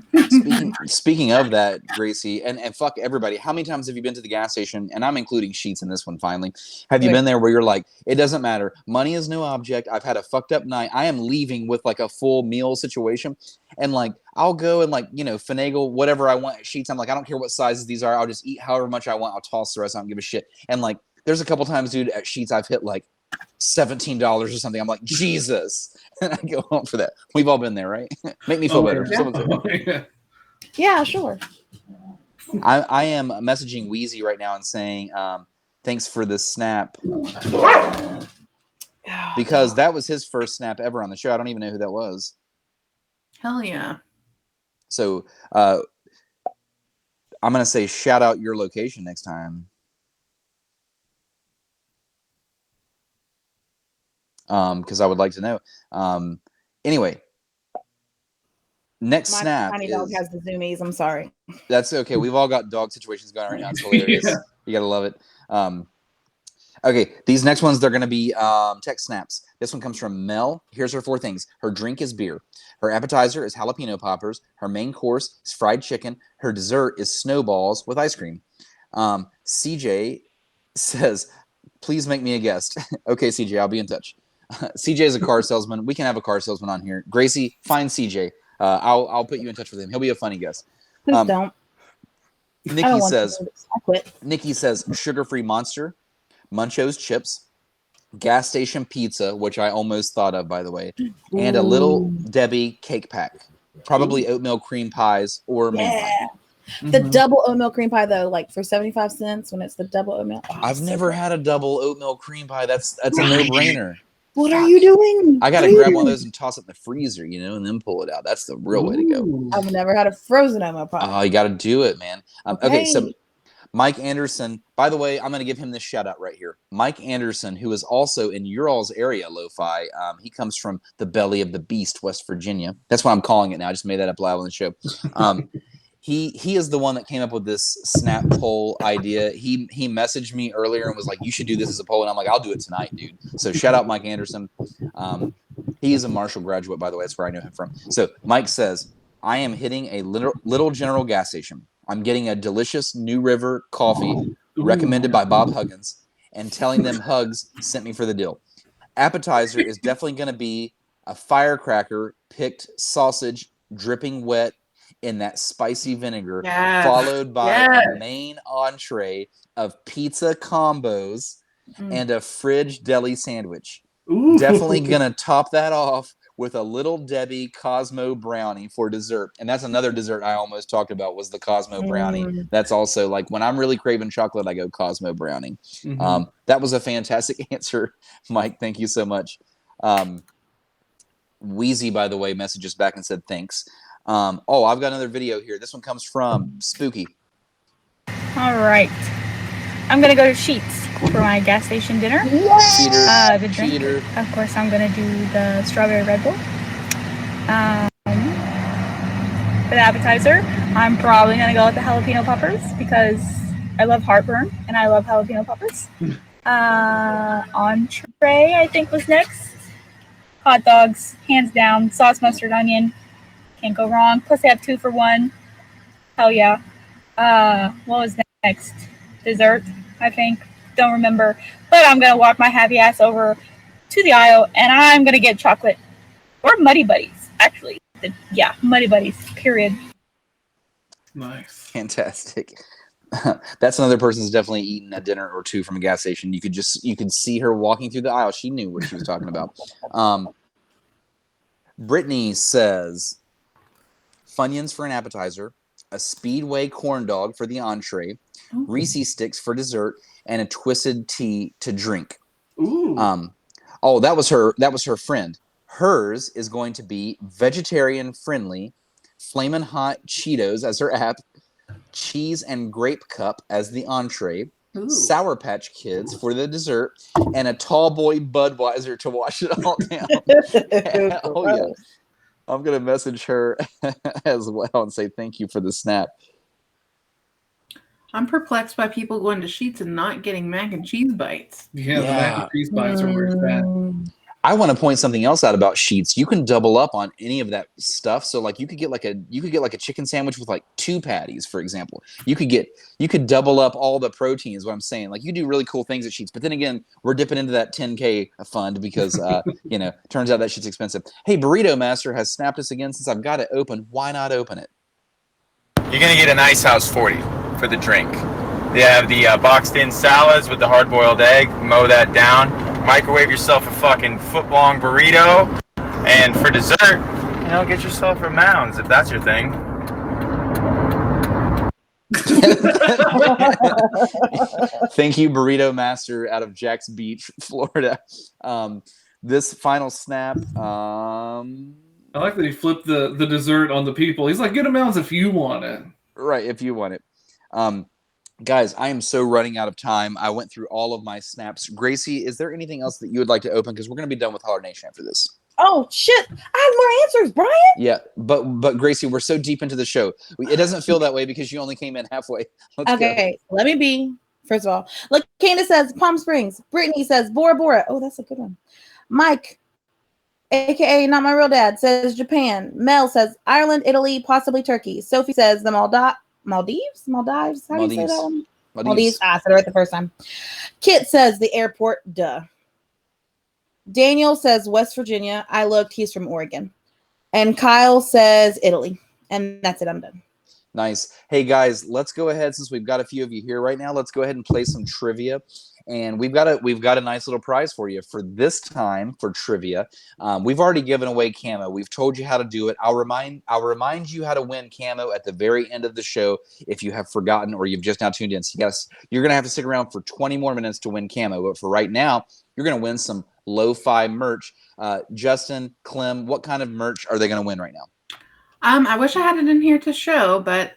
Speaker 5: Speaking of that, Gracie, and fuck everybody, how many times have you been to the gas station? And I'm including Sheets in this one finally. Have you been there where you're like, it doesn't matter. Money is no object. I've had a fucked up night. I am leaving with like a full meal situation. And like, I'll go and like, finagle whatever I want at Sheets. I'm like, I don't care what sizes these are. I'll just eat however much I want. I'll toss the rest. I don't give a shit. And like, there's a couple times, dude, at Sheets I've hit like $17 or something. I'm like, Jesus. And I go home for that. We've all been there, right? Make me feel better.
Speaker 8: Yeah, sure.
Speaker 5: I am messaging Wheezy right now and saying, thanks for the snap. Because that was his first snap ever on the show. I don't even know who that was.
Speaker 6: Hell yeah.
Speaker 5: So I'm going to say shout out your location next time. Because I would like to know. Anyway, next
Speaker 8: My
Speaker 5: snap
Speaker 8: tiny dog has the zoomies. I'm sorry.
Speaker 5: That's okay. We've all got dog situations going on right now. It's hilarious. Yeah. You gotta love it. Okay, these next ones, they're gonna be text snaps. This one comes from Mel. Here's her 4 things. Her drink is beer. Her appetizer is jalapeno poppers. Her main course is fried chicken. Her dessert is snowballs with ice cream. CJ says, please make me a guest. Okay, CJ, I'll be in touch. CJ is a car salesman. We can have a car salesman on here. Gracie, find CJ. I'll put you in touch with him. He'll be a funny guest.
Speaker 8: Please don't.
Speaker 5: Nikki says sugar-free Monster, Muncho's chips, gas station pizza, which I almost thought of, by the way, and a Little Debbie cake pack. Probably oatmeal cream pies or mini pie.
Speaker 8: The double oatmeal cream pie, though, like for 75 cents when it's the double oatmeal. Oh,
Speaker 5: I've never had a double oatmeal cream pie. That's a no-brainer.
Speaker 8: What are you doing?
Speaker 5: I got to grab one of those and toss it in the freezer, and then pull it out. That's the real way to go.
Speaker 8: I've never had a frozen oatmeal pie.
Speaker 5: Oh, you got to do it, man. Okay, so Mike Anderson, by the way, I'm going to give him this shout out right here. Mike Anderson, who is also in your all's area, Lo-Fi. He comes from the belly of the beast, West Virginia. That's what I'm calling it now. I just made that up live on the show. He is the one that came up with this snap poll idea. He messaged me earlier and was like, you should do this as a poll. And I'm like, I'll do it tonight, dude. So shout out Mike Anderson. He is a Marshall graduate, by the way. That's where I know him from. So Mike says, I am hitting a little General gas station. I'm getting a delicious New River coffee recommended by Bob Huggins and telling them Hugs sent me for the deal. Appetizer is definitely going to be a firecracker picked sausage dripping wet in that spicy vinegar, followed by a main entree of pizza combos and a fridge deli sandwich. Definitely gonna top that off with a Little Debbie Cosmo brownie for dessert. And that's another dessert I almost talked about was the Cosmo brownie. That's also like when I'm really craving chocolate, I go Cosmo brownie. That was a fantastic answer, Mike. Thank you so much. Wheezy, by the way, messages back and said thanks. I've got another video here. This one comes from Spooky.
Speaker 13: All right. I'm going to go to Sheets for my gas station dinner.
Speaker 5: Cheater.
Speaker 13: The drink.
Speaker 5: Cheater.
Speaker 13: Of course, I'm going to do the strawberry Red Bull. For the appetizer, I'm probably going to go with the jalapeno poppers because I love heartburn and I love jalapeno poppers. Entree, I think, was next. Hot dogs, hands down. Sauce, mustard, onion. Can't go wrong. Plus, they have 2 for 1. Hell yeah. What was next? Dessert, I think. Don't remember. But I'm going to walk my happy ass over to the aisle, and I'm going to get chocolate. Or Muddy Buddies, actually. Muddy Buddies, period.
Speaker 7: Nice.
Speaker 5: Fantastic. That's another person's definitely eaten a dinner or 2 from a gas station. You could see her walking through the aisle. She knew what she was talking about. Brittany says, Funyuns for an appetizer, a Speedway corn dog for the entree, Reese's sticks for dessert, and a Twisted tea to drink. That was her friend. Hers is going to be vegetarian friendly, Flamin' Hot Cheetos as her app, cheese and grape cup as the entree, Sour Patch Kids for the dessert, and a Tall Boy Budweiser to wash it all down. Oh yeah. I'm going to message her as well and say thank you for the snap.
Speaker 6: I'm perplexed by people going to Sheets and not getting mac and cheese bites.
Speaker 7: Yeah, the mac and cheese bites are where it's at.
Speaker 5: I want to point something else out about sheets. You can double up on any of that stuff. So like you could get like a chicken sandwich with like 2 patties, for example. You could double up all the protein is what I'm saying. Like you do really cool things at Sheets. But then again, we're dipping into that 10K fund because turns out that shit's expensive. Hey, Burrito Master has snapped us again since I've got it open. Why not open it?
Speaker 14: You're gonna get an Ice House 40 for the drink. They have the boxed in salads with the hard boiled egg. Mow that down. Microwave yourself a fucking foot-long burrito, and for dessert, get yourself a Mounds if that's your thing.
Speaker 5: Thank you, Burrito Master out of Jack's Beach, Florida. This final snap.
Speaker 7: I like that he flipped the dessert on the people. He's like, get a Mounds if you want it.
Speaker 5: Right, if you want it. Guys, I am so running out of time. I went through all of my snaps. Gracie, is there anything else that you would like to open? Because we're going to be done with Holler Nation after this.
Speaker 8: Oh, shit. I have more answers, Brian.
Speaker 5: Yeah, but Gracie, we're so deep into the show. It doesn't feel that way because you only came in halfway. Let's
Speaker 8: go. Let me be. First of all, look, Candace says Palm Springs. Brittany says Bora Bora. Oh, that's a good one. Mike, a.k.a. Not My Real Dad, says Japan. Mel says Ireland, Italy, possibly Turkey. Sophie says the Maldives? How do you say that one? Maldives. I said it right the first time. Kit says the airport. Duh. Daniel says West Virginia. I looked. He's from Oregon. And Kyle says Italy. And that's it. I'm done.
Speaker 5: Nice. Hey, guys, let's go ahead. Since we've got a few of you here right now, let's go ahead and play some trivia. And we've got a nice little prize for you for this time for trivia. We've already given away camo. We've told you how to do it. I'll remind you how to win camo at the very end of the show if you have forgotten or you've just now tuned in. So yes, you're gonna have to stick around for 20 more minutes to win camo. But for right now, you're gonna win some lo-fi merch. Justin, Clem, what kind of merch are they gonna win right now?
Speaker 6: I wish I had it in here to show, but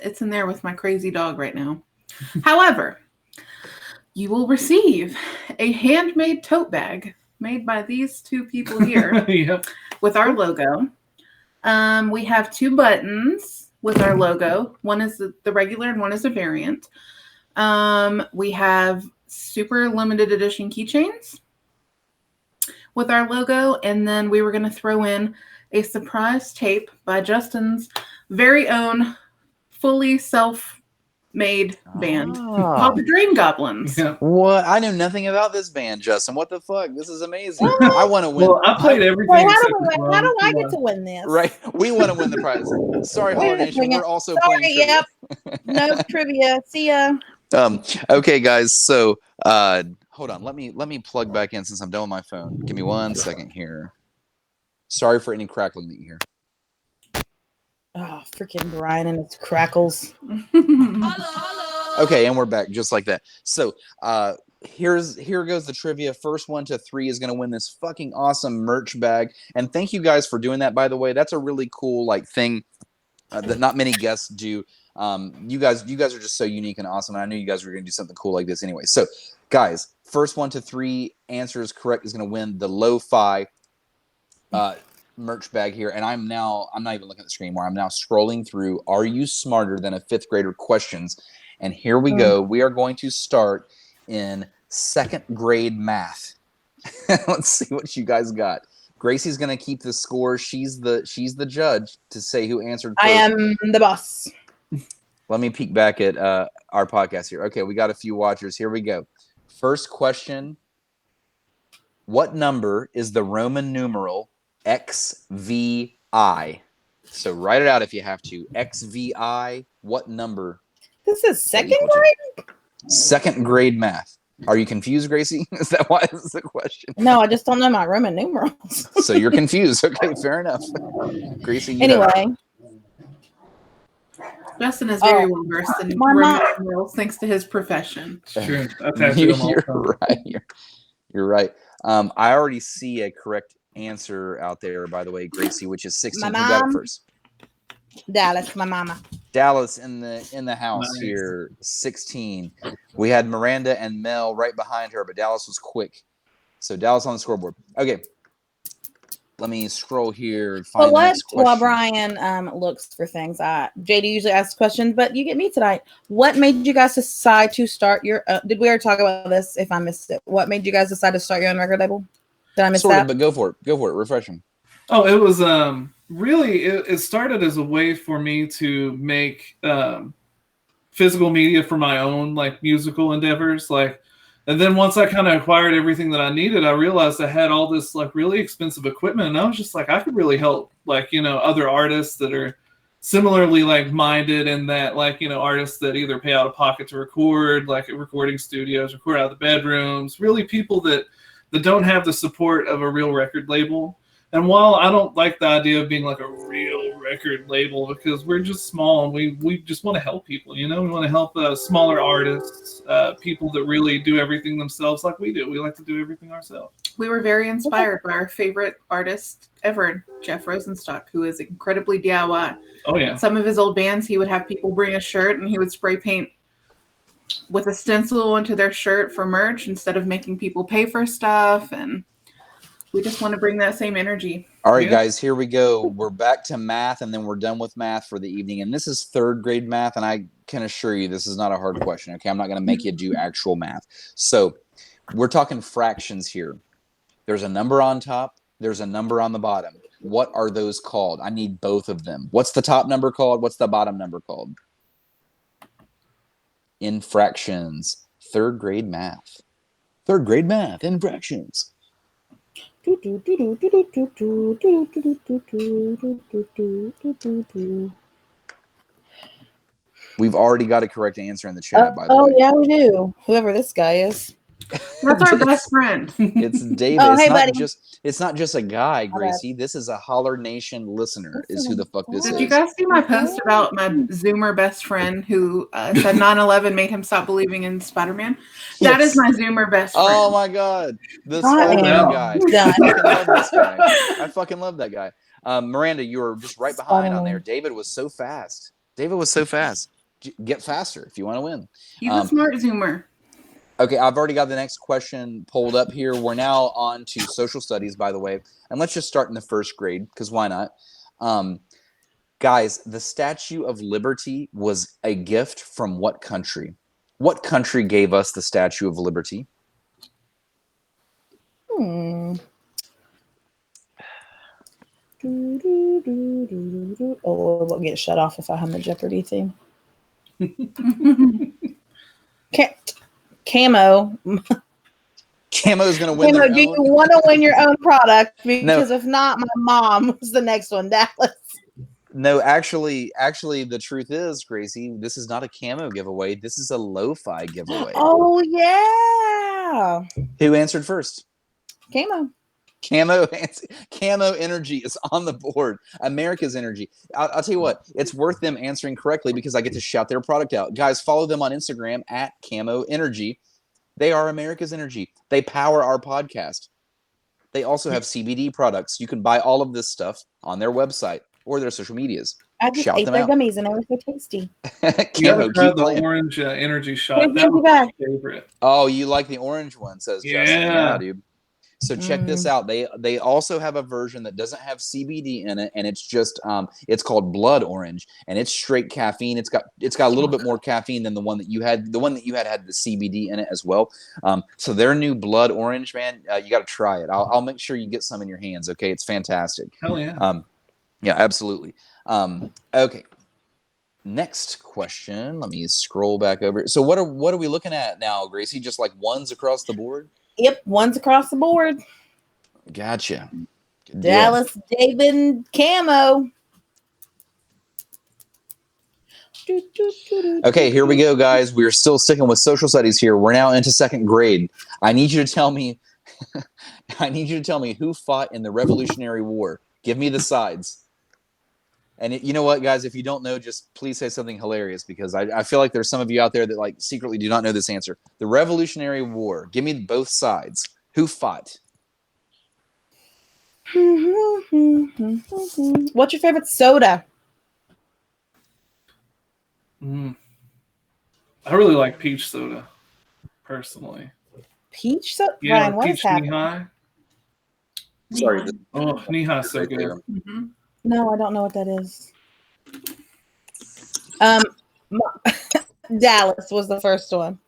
Speaker 6: it's in there with my crazy dog right now. However, you will receive a handmade tote bag made by these two people here with our logo. We have 2 buttons with our logo. One is the regular and one is a variant. We have super limited edition keychains with our logo. And then we were going to throw in a surprise tape by Justin's very own fully self-made band called the Dream Goblins.
Speaker 5: Yeah. What? I knew nothing about this band, Justin. What the fuck? This is amazing. I want to win.
Speaker 7: Well, I played everything.
Speaker 8: Wait, how do I get to win this?
Speaker 5: Right. We want to win the prize. Sorry, Holler Nation. We're also playing trivia.
Speaker 8: Yep. No trivia. See ya.
Speaker 5: Okay, guys. So hold on. Let me plug back in since I'm done with my phone. Give me 1 second here. Sorry for any crackling that you hear.
Speaker 8: Oh, freaking Brian and its crackles.
Speaker 5: Okay, and we're back just like that. So here goes the trivia. First 1 to 3 is going to win this fucking awesome merch bag. And thank you guys for doing that, by the way. That's a really cool thing that not many guests do. You guys are just so unique and awesome. And I knew you guys were going to do something cool like this anyway. So guys, first 1 to 3 answers correct is going to win the lo-fi merch bag here. And I'm not even looking at the screen anymore. I'm now scrolling through Are You Smarter Than a 5th Grader questions. And here we go. We are going to start in 2nd grade math. Let's see what you guys got. Gracie's going to keep the score. She's the judge to say who answered first.
Speaker 8: I am the boss.
Speaker 5: Let me peek back at our podcast here. Okay, we got a few watchers. Here we go. First question. What number is the Roman numeral XVI? So write it out if you have to. XVI, what number?
Speaker 8: This is 2nd grade?
Speaker 5: 2nd grade math. Are you confused, Gracie? Is that why this is the question?
Speaker 8: No, I just don't know my Roman numerals.
Speaker 5: So you're confused. Okay, fair enough. Gracie,
Speaker 8: anyway.
Speaker 6: Justin is very well versed in Roman numerals thanks to his profession.
Speaker 7: Sure.
Speaker 5: You're right. You're right. I already see a correct answer out there, by the way, Gracie, which is 16. Who got it first?
Speaker 8: Dallas, my mama.
Speaker 5: Dallas in the house here, 16. We had Miranda and Mel right behind her, but Dallas was quick. So Dallas on the scoreboard. Okay. Let me scroll here and find the next question.
Speaker 8: While Brian looks for things, JD usually asks questions, but you get me tonight. What made you guys decide to start your did we already talk about this if I missed it? What made you guys decide to start your own record label? Did I miss
Speaker 5: sort
Speaker 8: that?
Speaker 5: of, but go for it. Go for it. Refresh them.
Speaker 7: Oh, it was really it started as a way for me to make physical media for my own like musical endeavors, like. And then once I kind of acquired everything that I needed, I realized I had all this like really expensive equipment, and I was just like, I could really help like, you know, other artists that are similarly like minded, and that like, you know, artists that either pay out of pocket to record, like at recording studios, record out of the bedrooms, really people that don't have the support of a real record label. And while I don't like the idea of being like a real record label, because we're just small and we just want to help people, you know, we want to help smaller artists, people that really do everything themselves like we do. We like to do everything ourselves.
Speaker 6: We were very inspired by our favorite artist ever, Jeff Rosenstock, who is incredibly DIY.
Speaker 7: Oh, yeah.
Speaker 6: Some of his old bands, he would have people bring a shirt and he would spray paint with a stencil into their shirt for merch instead of making people pay for stuff. And we just want to bring that same energy.
Speaker 5: All right, guys, here we go. We're back to math, and then we're done with math for the evening. And this is third grade math, and I can assure you this is not a hard question, okay? I'm not going to make you do actual math. So we're talking fractions here. There's a number on top. There's a number on the bottom. What are those called? I need both of them. What's the top number called? What's the bottom number called? In fractions. Third grade math. Third grade math in fractions. We've already got a correct answer in the chat, by the way.
Speaker 8: Oh, yeah, we do. Whoever this guy is.
Speaker 6: That's our best friend.
Speaker 5: It's David.
Speaker 8: Oh,
Speaker 5: it's
Speaker 8: hey,
Speaker 5: not
Speaker 8: buddy.
Speaker 5: it's not just a guy, Gracie. This is a Holler Nation listener, is who the fuck this is.
Speaker 6: Did you guys see my post about my Zoomer best friend who said 9/11 made him stop believing in Spider-Man? That is my Zoomer best friend.
Speaker 5: Oh my god. The
Speaker 8: I am
Speaker 5: Spider-Man guy.
Speaker 8: done.
Speaker 5: I fucking love this guy. I fucking love that guy. Miranda, you were just right behind on there. David was so fast. Get faster if you want to win.
Speaker 6: He's a smart Zoomer.
Speaker 5: Okay, I've already got the next question pulled up here. We're now on to social studies, by the way. And let's just start in the first grade, because why not? Guys, the Statue of Liberty was a gift from what country? What country gave us the Statue of Liberty?
Speaker 8: Oh, we'll get shut off if I hum the Jeopardy theme. Camo.
Speaker 5: Camo's going to win.
Speaker 8: Camo, do you want to win your own product? Because if not, my mom was the next one, Dallas.
Speaker 5: No, actually, the truth is, Gracie, this is not a camo giveaway. This is a lo-fi giveaway.
Speaker 8: Oh, yeah.
Speaker 5: Who answered first?
Speaker 8: Camo.
Speaker 5: Camo Energy is on the board. America's Energy. I'll tell you what, it's worth them answering correctly because I get to shout their product out. Guys, follow them on Instagram at Camo Energy. They are America's Energy. They power our podcast. They also have CBD products. You can buy all of this stuff on their website or their social medias.
Speaker 8: I just ate their gummies and they were so tasty.
Speaker 7: You ever tried the orange energy shot? That was my favorite.
Speaker 5: Oh, you like the orange one, says Justin.
Speaker 7: Yeah.
Speaker 5: Yeah, dude. So check this out. They also have a version that doesn't have CBD in it, and it's just it's called Blood Orange, and it's straight caffeine. It's got a little bit more caffeine than the one that you had. The one that you had the CBD in it as well. So their new Blood Orange, man, you got to try it. I'll make sure you get some in your hands. Okay, it's fantastic.
Speaker 7: Hell yeah.
Speaker 5: Yeah, absolutely. Okay. Next question. Let me scroll back over. So what are we looking at now, Gracie? Just like ones across the board?
Speaker 8: Yep, ones across the board.
Speaker 5: Gotcha. Good
Speaker 8: Dallas,
Speaker 5: deal.
Speaker 8: David, and Camo.
Speaker 5: Okay, here we go, guys. We're still sticking with social studies here. We're now into second grade. I need you to tell me who fought in the Revolutionary War. Give me the sides. And you know what, guys? If you don't know, just please say something hilarious because I feel like there's some of you out there that like secretly do not know this answer. The Revolutionary War. Give me both sides. Who fought?
Speaker 8: What's your favorite soda?
Speaker 7: I really like peach soda, personally.
Speaker 8: Peach soda?
Speaker 7: Yeah,
Speaker 8: Ryan, what is
Speaker 7: peach
Speaker 8: happening?
Speaker 7: knee-high.
Speaker 5: Sorry.
Speaker 7: Oh, knee-high so good.
Speaker 8: No, I don't know what that is. Dallas was the first one.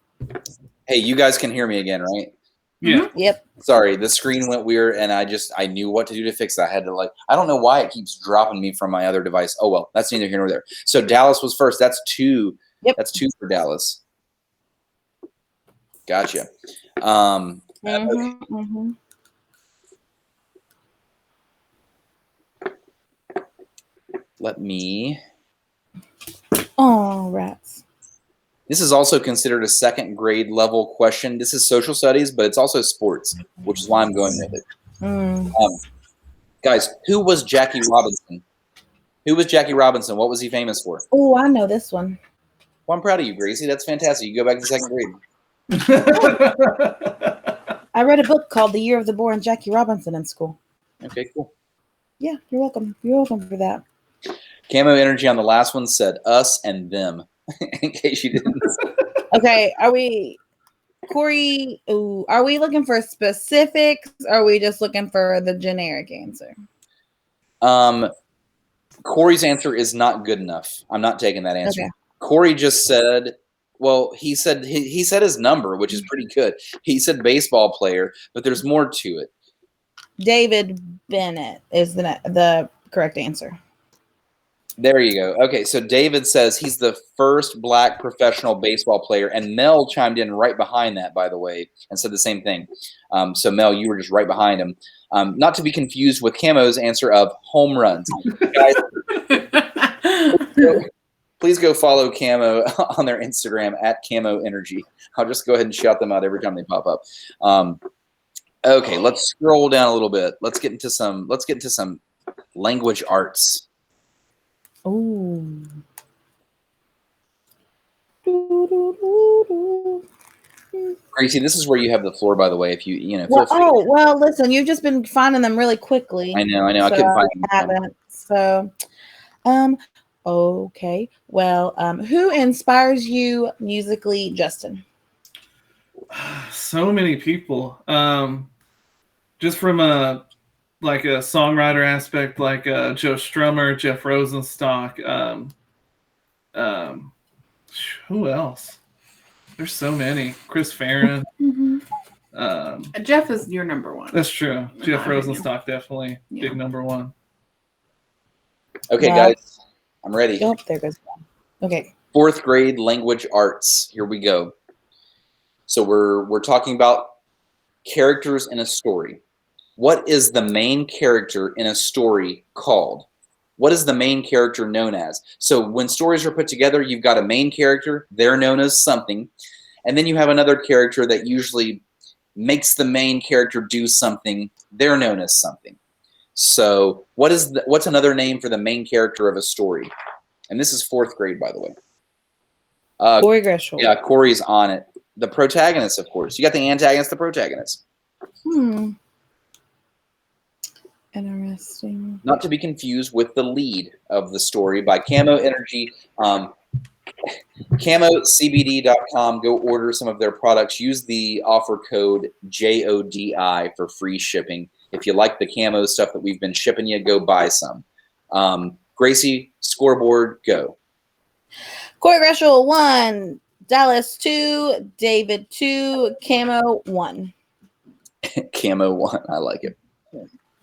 Speaker 5: Hey, you guys can hear me again, right?
Speaker 7: Yeah.
Speaker 8: Yep.
Speaker 5: Sorry, the screen went weird, and I knew what to do to fix that. I had to I don't know why it keeps dropping me from my other device. Oh well, that's neither here nor there. So Dallas was first. That's 2.
Speaker 8: Yep.
Speaker 5: That's 2 for Dallas. Gotcha. Let me.
Speaker 8: Oh, rats.
Speaker 5: This is also considered a second grade level question. This is social studies, but it's also sports, which is why I'm going with it. Guys, who was Jackie Robinson? Who was Jackie Robinson? What was he famous for?
Speaker 8: Oh, I know this one.
Speaker 5: Well, I'm proud of you, Gracie. That's fantastic. You go back to second grade.
Speaker 8: I read a book called The Year of the Born Jackie Robinson in school.
Speaker 5: Okay, cool.
Speaker 8: Yeah, you're welcome. You're welcome for that.
Speaker 5: Camo Energy on the last one said us and them, in case you didn't.
Speaker 8: Okay, are we, Corey, are we looking for specifics? Or are we just looking for the generic answer?
Speaker 5: Corey's answer is not good enough. I'm not taking that answer.
Speaker 8: Okay.
Speaker 5: Corey just said, well, he said his number, which is pretty good. He said baseball player, but there's more to it.
Speaker 8: David Bennett is the correct answer.
Speaker 5: There you go. Okay, so David says he's the first black professional baseball player, and Mel chimed in right behind that, by the way, and said the same thing. So Mel, you were just right behind him. Not to be confused with Camo's answer of home runs. Guys, please go follow Camo on their Instagram at Camo Energy. I'll just go ahead and shout them out every time they pop up. Okay, let's scroll down a little bit. Let's get into some language arts.
Speaker 8: Oh.
Speaker 5: Gracie, this is where you have the floor, by the way. If you know.
Speaker 8: Well, listen, you've just been finding them really quickly.
Speaker 5: I know.
Speaker 8: So
Speaker 5: I couldn't find
Speaker 8: I haven't. So, okay. Well, who inspires you musically, Justin?
Speaker 7: So many people. Just from a songwriter aspect, like Joe Strummer, Jeff Rosenstock. Who else? There's so many. Chris Farron.
Speaker 6: Jeff is your number one.
Speaker 7: That's true. Jeff Rosenstock, definitely big number one.
Speaker 5: Okay, guys, I'm ready.
Speaker 8: Oh, there goes one. Okay.
Speaker 5: 4th grade language arts. Here we go. So we're talking about characters in a story. What is the main character in a story called? What is the main character known as? So when stories are put together, you've got a main character. They're known as something. And then you have another character that usually makes the main character do something. They're known as something. So what's another name for the main character of a story? And this is 4th grade, by the way.
Speaker 8: Corey Gresham.
Speaker 5: Yeah, Corey's on it. The protagonist, of course. You got the antagonist, the protagonist.
Speaker 8: Interesting.
Speaker 5: Not to be confused with the lead of the story by Camo Energy. CamoCBD.com. Go order some of their products. Use the offer code JODI for free shipping. If you like the camo stuff that we've been shipping you, go buy some. Gracie, scoreboard, go.
Speaker 8: Corey Gresham 1, Dallas 2, David 2, Camo 1.
Speaker 5: Camo 1, I like it.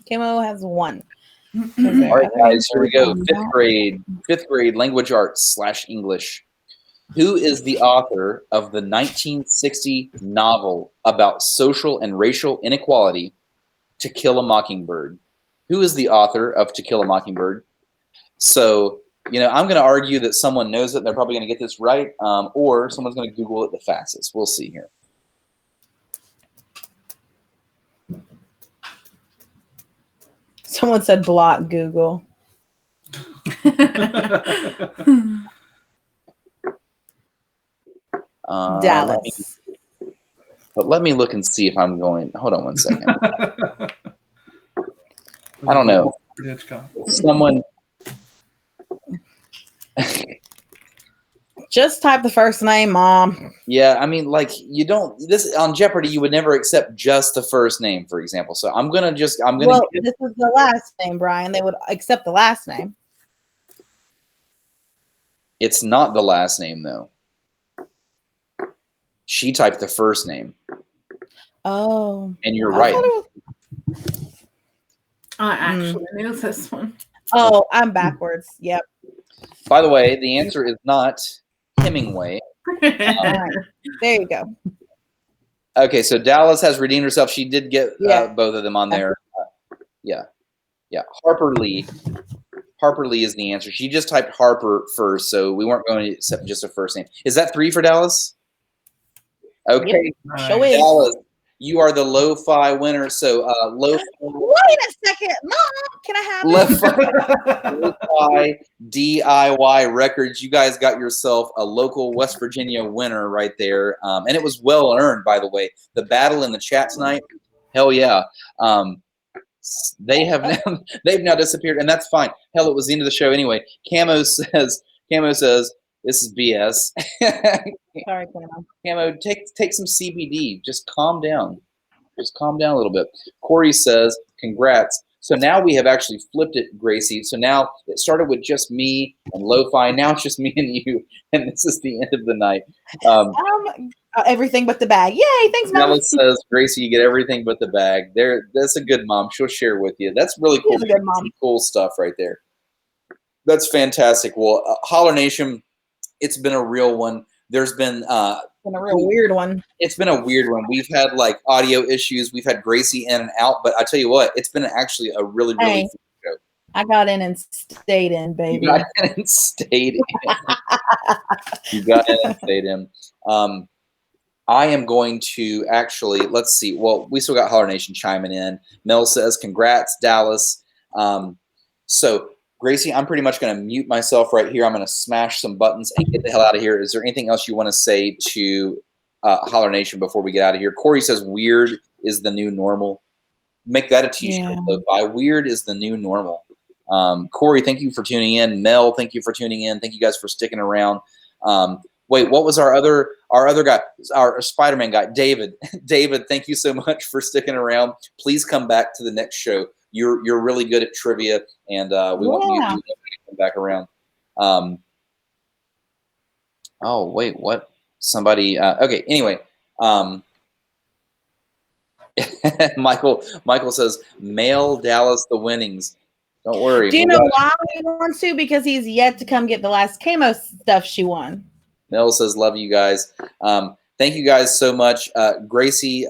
Speaker 8: Camo has 1.
Speaker 5: All right, guys, here we go. 5th grade language arts / English. Who is the author of the 1960 novel about social and racial inequality, To Kill a Mockingbird? Who is the author of To Kill a Mockingbird? So, I'm going to argue that someone knows it. They're probably going to get this right, or someone's going to Google it the fastest. We'll see here.
Speaker 8: Someone said block Google. Dallas.
Speaker 5: Let me look and see if I'm going. Hold on one second. I don't know. Someone.
Speaker 8: Just type the first name, Mom.
Speaker 5: Yeah, I mean, you don't. This on Jeopardy, you would never accept just the first name, for example. So I'm gonna.
Speaker 8: Well, this is the last name, Brian. They would accept the last name.
Speaker 5: It's not the last name, though. She typed the first name.
Speaker 8: Oh.
Speaker 5: And you're
Speaker 8: I
Speaker 5: right.
Speaker 8: thought it
Speaker 6: I actually knew this one.
Speaker 8: Oh, I'm backwards. Yep.
Speaker 5: By the way, the answer is not Hemingway.
Speaker 8: All right. There you go.
Speaker 5: Okay, so Dallas has redeemed herself. She did get both of them on there. Yeah. Harper Lee. Harper Lee is the answer. She just typed Harper first, so we weren't going to accept just a first name. Is that 3 for Dallas? Okay.
Speaker 8: Yep. Show is.
Speaker 5: Dallas, you are the lo-fi winner. So lo-fi.
Speaker 8: Wait a second. Mom, can I have it?
Speaker 5: Lo-fi DIY Records. You guys got yourself a local West Virginia winner right there. And it was well earned, by the way. The battle in the chat tonight, hell yeah. They've now disappeared, and that's fine. Hell, it was the end of the show anyway. Camo says, this is BS.
Speaker 8: Sorry, Camo.
Speaker 5: Camo, take some CBD. Just calm down. Just calm down a little bit. Corey says, congrats. So now we have actually flipped it, Gracie. So now it started with just me and Lo-Fi. Now it's just me and you, and this is the end of the night.
Speaker 8: Everything but the bag. Yay! Thanks, Mom.
Speaker 5: Dallas says, Gracie, you get everything but the bag. That's a good mom. She'll share with you. That's really cool.
Speaker 8: She's a good mom.
Speaker 5: Cool stuff right there. That's fantastic. Well, Holler Nation, it's been a real one. There's been
Speaker 8: a real weird one.
Speaker 5: It's been a weird one. We've had like audio issues. We've had Gracie in and out, but I tell you what, it's been actually a really
Speaker 8: Hey,
Speaker 5: fun show.
Speaker 8: I got in and stayed in, baby.
Speaker 5: You got in and stayed in. You got in and stayed in. I am going to actually, let's see. Well, we still got Holler Nation chiming in. Mel says, congrats, Dallas. So, Gracie, I'm pretty much going to mute myself right here. I'm going to smash some buttons and get the hell out of here. Is there anything else you want to say to Holler Nation before we get out of here? Corey says, weird is the new normal. Make that a t-shirt. Yeah. Weird is the new normal. Corey, thank you for tuning in. Mel, thank you for tuning in. Thank you guys for sticking around. Wait, what was our other guy? Our Spider-Man guy, David. David, thank you so much for sticking around. Please come back to the next show. You're really good at trivia, and we want you to come back around. Oh wait, what? Somebody. Okay. Anyway, Michael says, mail Dallas the winnings. Don't worry.
Speaker 8: Do you know why he wants to? Because he's yet to come get the last Camo stuff she won.
Speaker 5: Mel says, love you guys. Thank you guys so much. Gracie,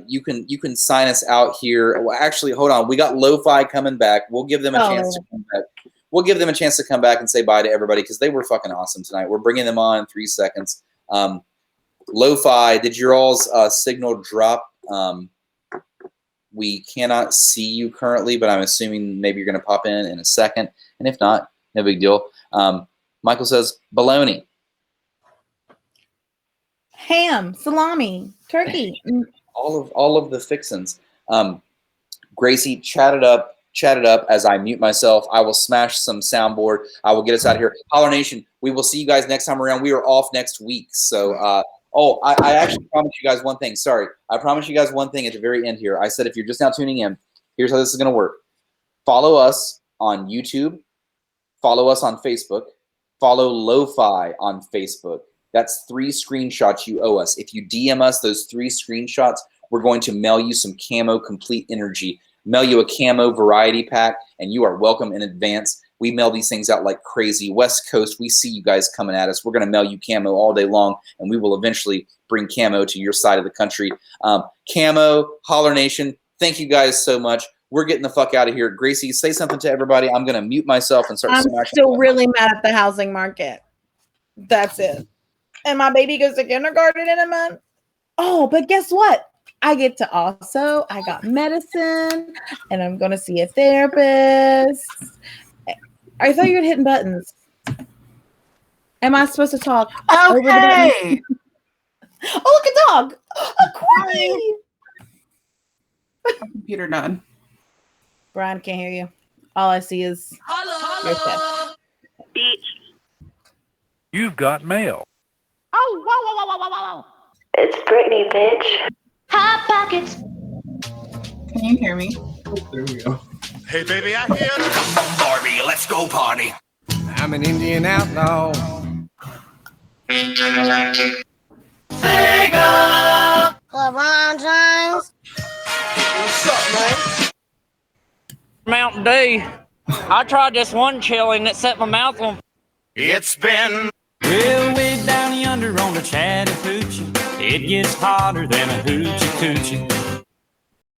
Speaker 5: you can sign us out here. Well, actually, hold on. We got Lo-Fi coming back. We'll give them a chance to come back. We'll give them a chance to come back and say bye to everybody because they were fucking awesome tonight. We're bringing them on in 3 seconds. Lo-Fi, did your all's signal drop? We cannot see you currently, but I'm assuming maybe you're going to pop in a second. And if not, no big deal. Michael says, baloney.
Speaker 8: Ham, salami, turkey.
Speaker 5: all of the fixins. Gracie, chat it up as I mute myself. I will smash some soundboard. I will get us out of here. Holler Nation, we will see you guys next time around. We are off next week. So, I actually promised you guys one thing. Sorry. I promised you guys one thing at the very end here. I said if you're just now tuning in, here's how this is going to work. Follow us on YouTube. Follow us on Facebook. Follow Lo-Fi on Facebook. That's 3 screenshots you owe us. If you DM us those 3 screenshots, we're going to mail you some Camo Complete Energy. Mail you a Camo variety pack, and you are welcome in advance. We mail these things out like crazy. West Coast, we see you guys coming at us. We're going to mail you Camo all day long, and we will eventually bring Camo to your side of the country. Camo, Holler Nation, thank you guys so much. We're getting the fuck out of here. Gracie, say something to everybody. I'm going to mute myself and start smashing.
Speaker 8: I'm still really mad at the housing market. That's it. And my baby goes to kindergarten in a month. Oh, but guess what? I got medicine, and I'm going to see a therapist. I thought you were hitting buttons. Am I supposed to talk?
Speaker 6: Okay.
Speaker 8: Oh, look, a dog. A corgi.
Speaker 6: Computer done.
Speaker 8: Brian can't hear you. All I see is your step.
Speaker 15: You've got mail.
Speaker 16: Oh, whoa, whoa, whoa, whoa, whoa, whoa.
Speaker 17: It's Brittany, bitch.
Speaker 16: Hot Pockets.
Speaker 6: Can you hear me?
Speaker 15: There we go.
Speaker 18: Hey, baby, I hear. Come on, Barbie, let's go party.
Speaker 19: I'm an Indian outlaw.
Speaker 16: Sega. LeBron James.
Speaker 20: What's up, man?
Speaker 21: Mountain Dew. I tried this one chili and it set my mouth on.
Speaker 18: It's been
Speaker 22: Well, way down yonder on the Chattahoochee, it gets hotter than a hoochie coochie.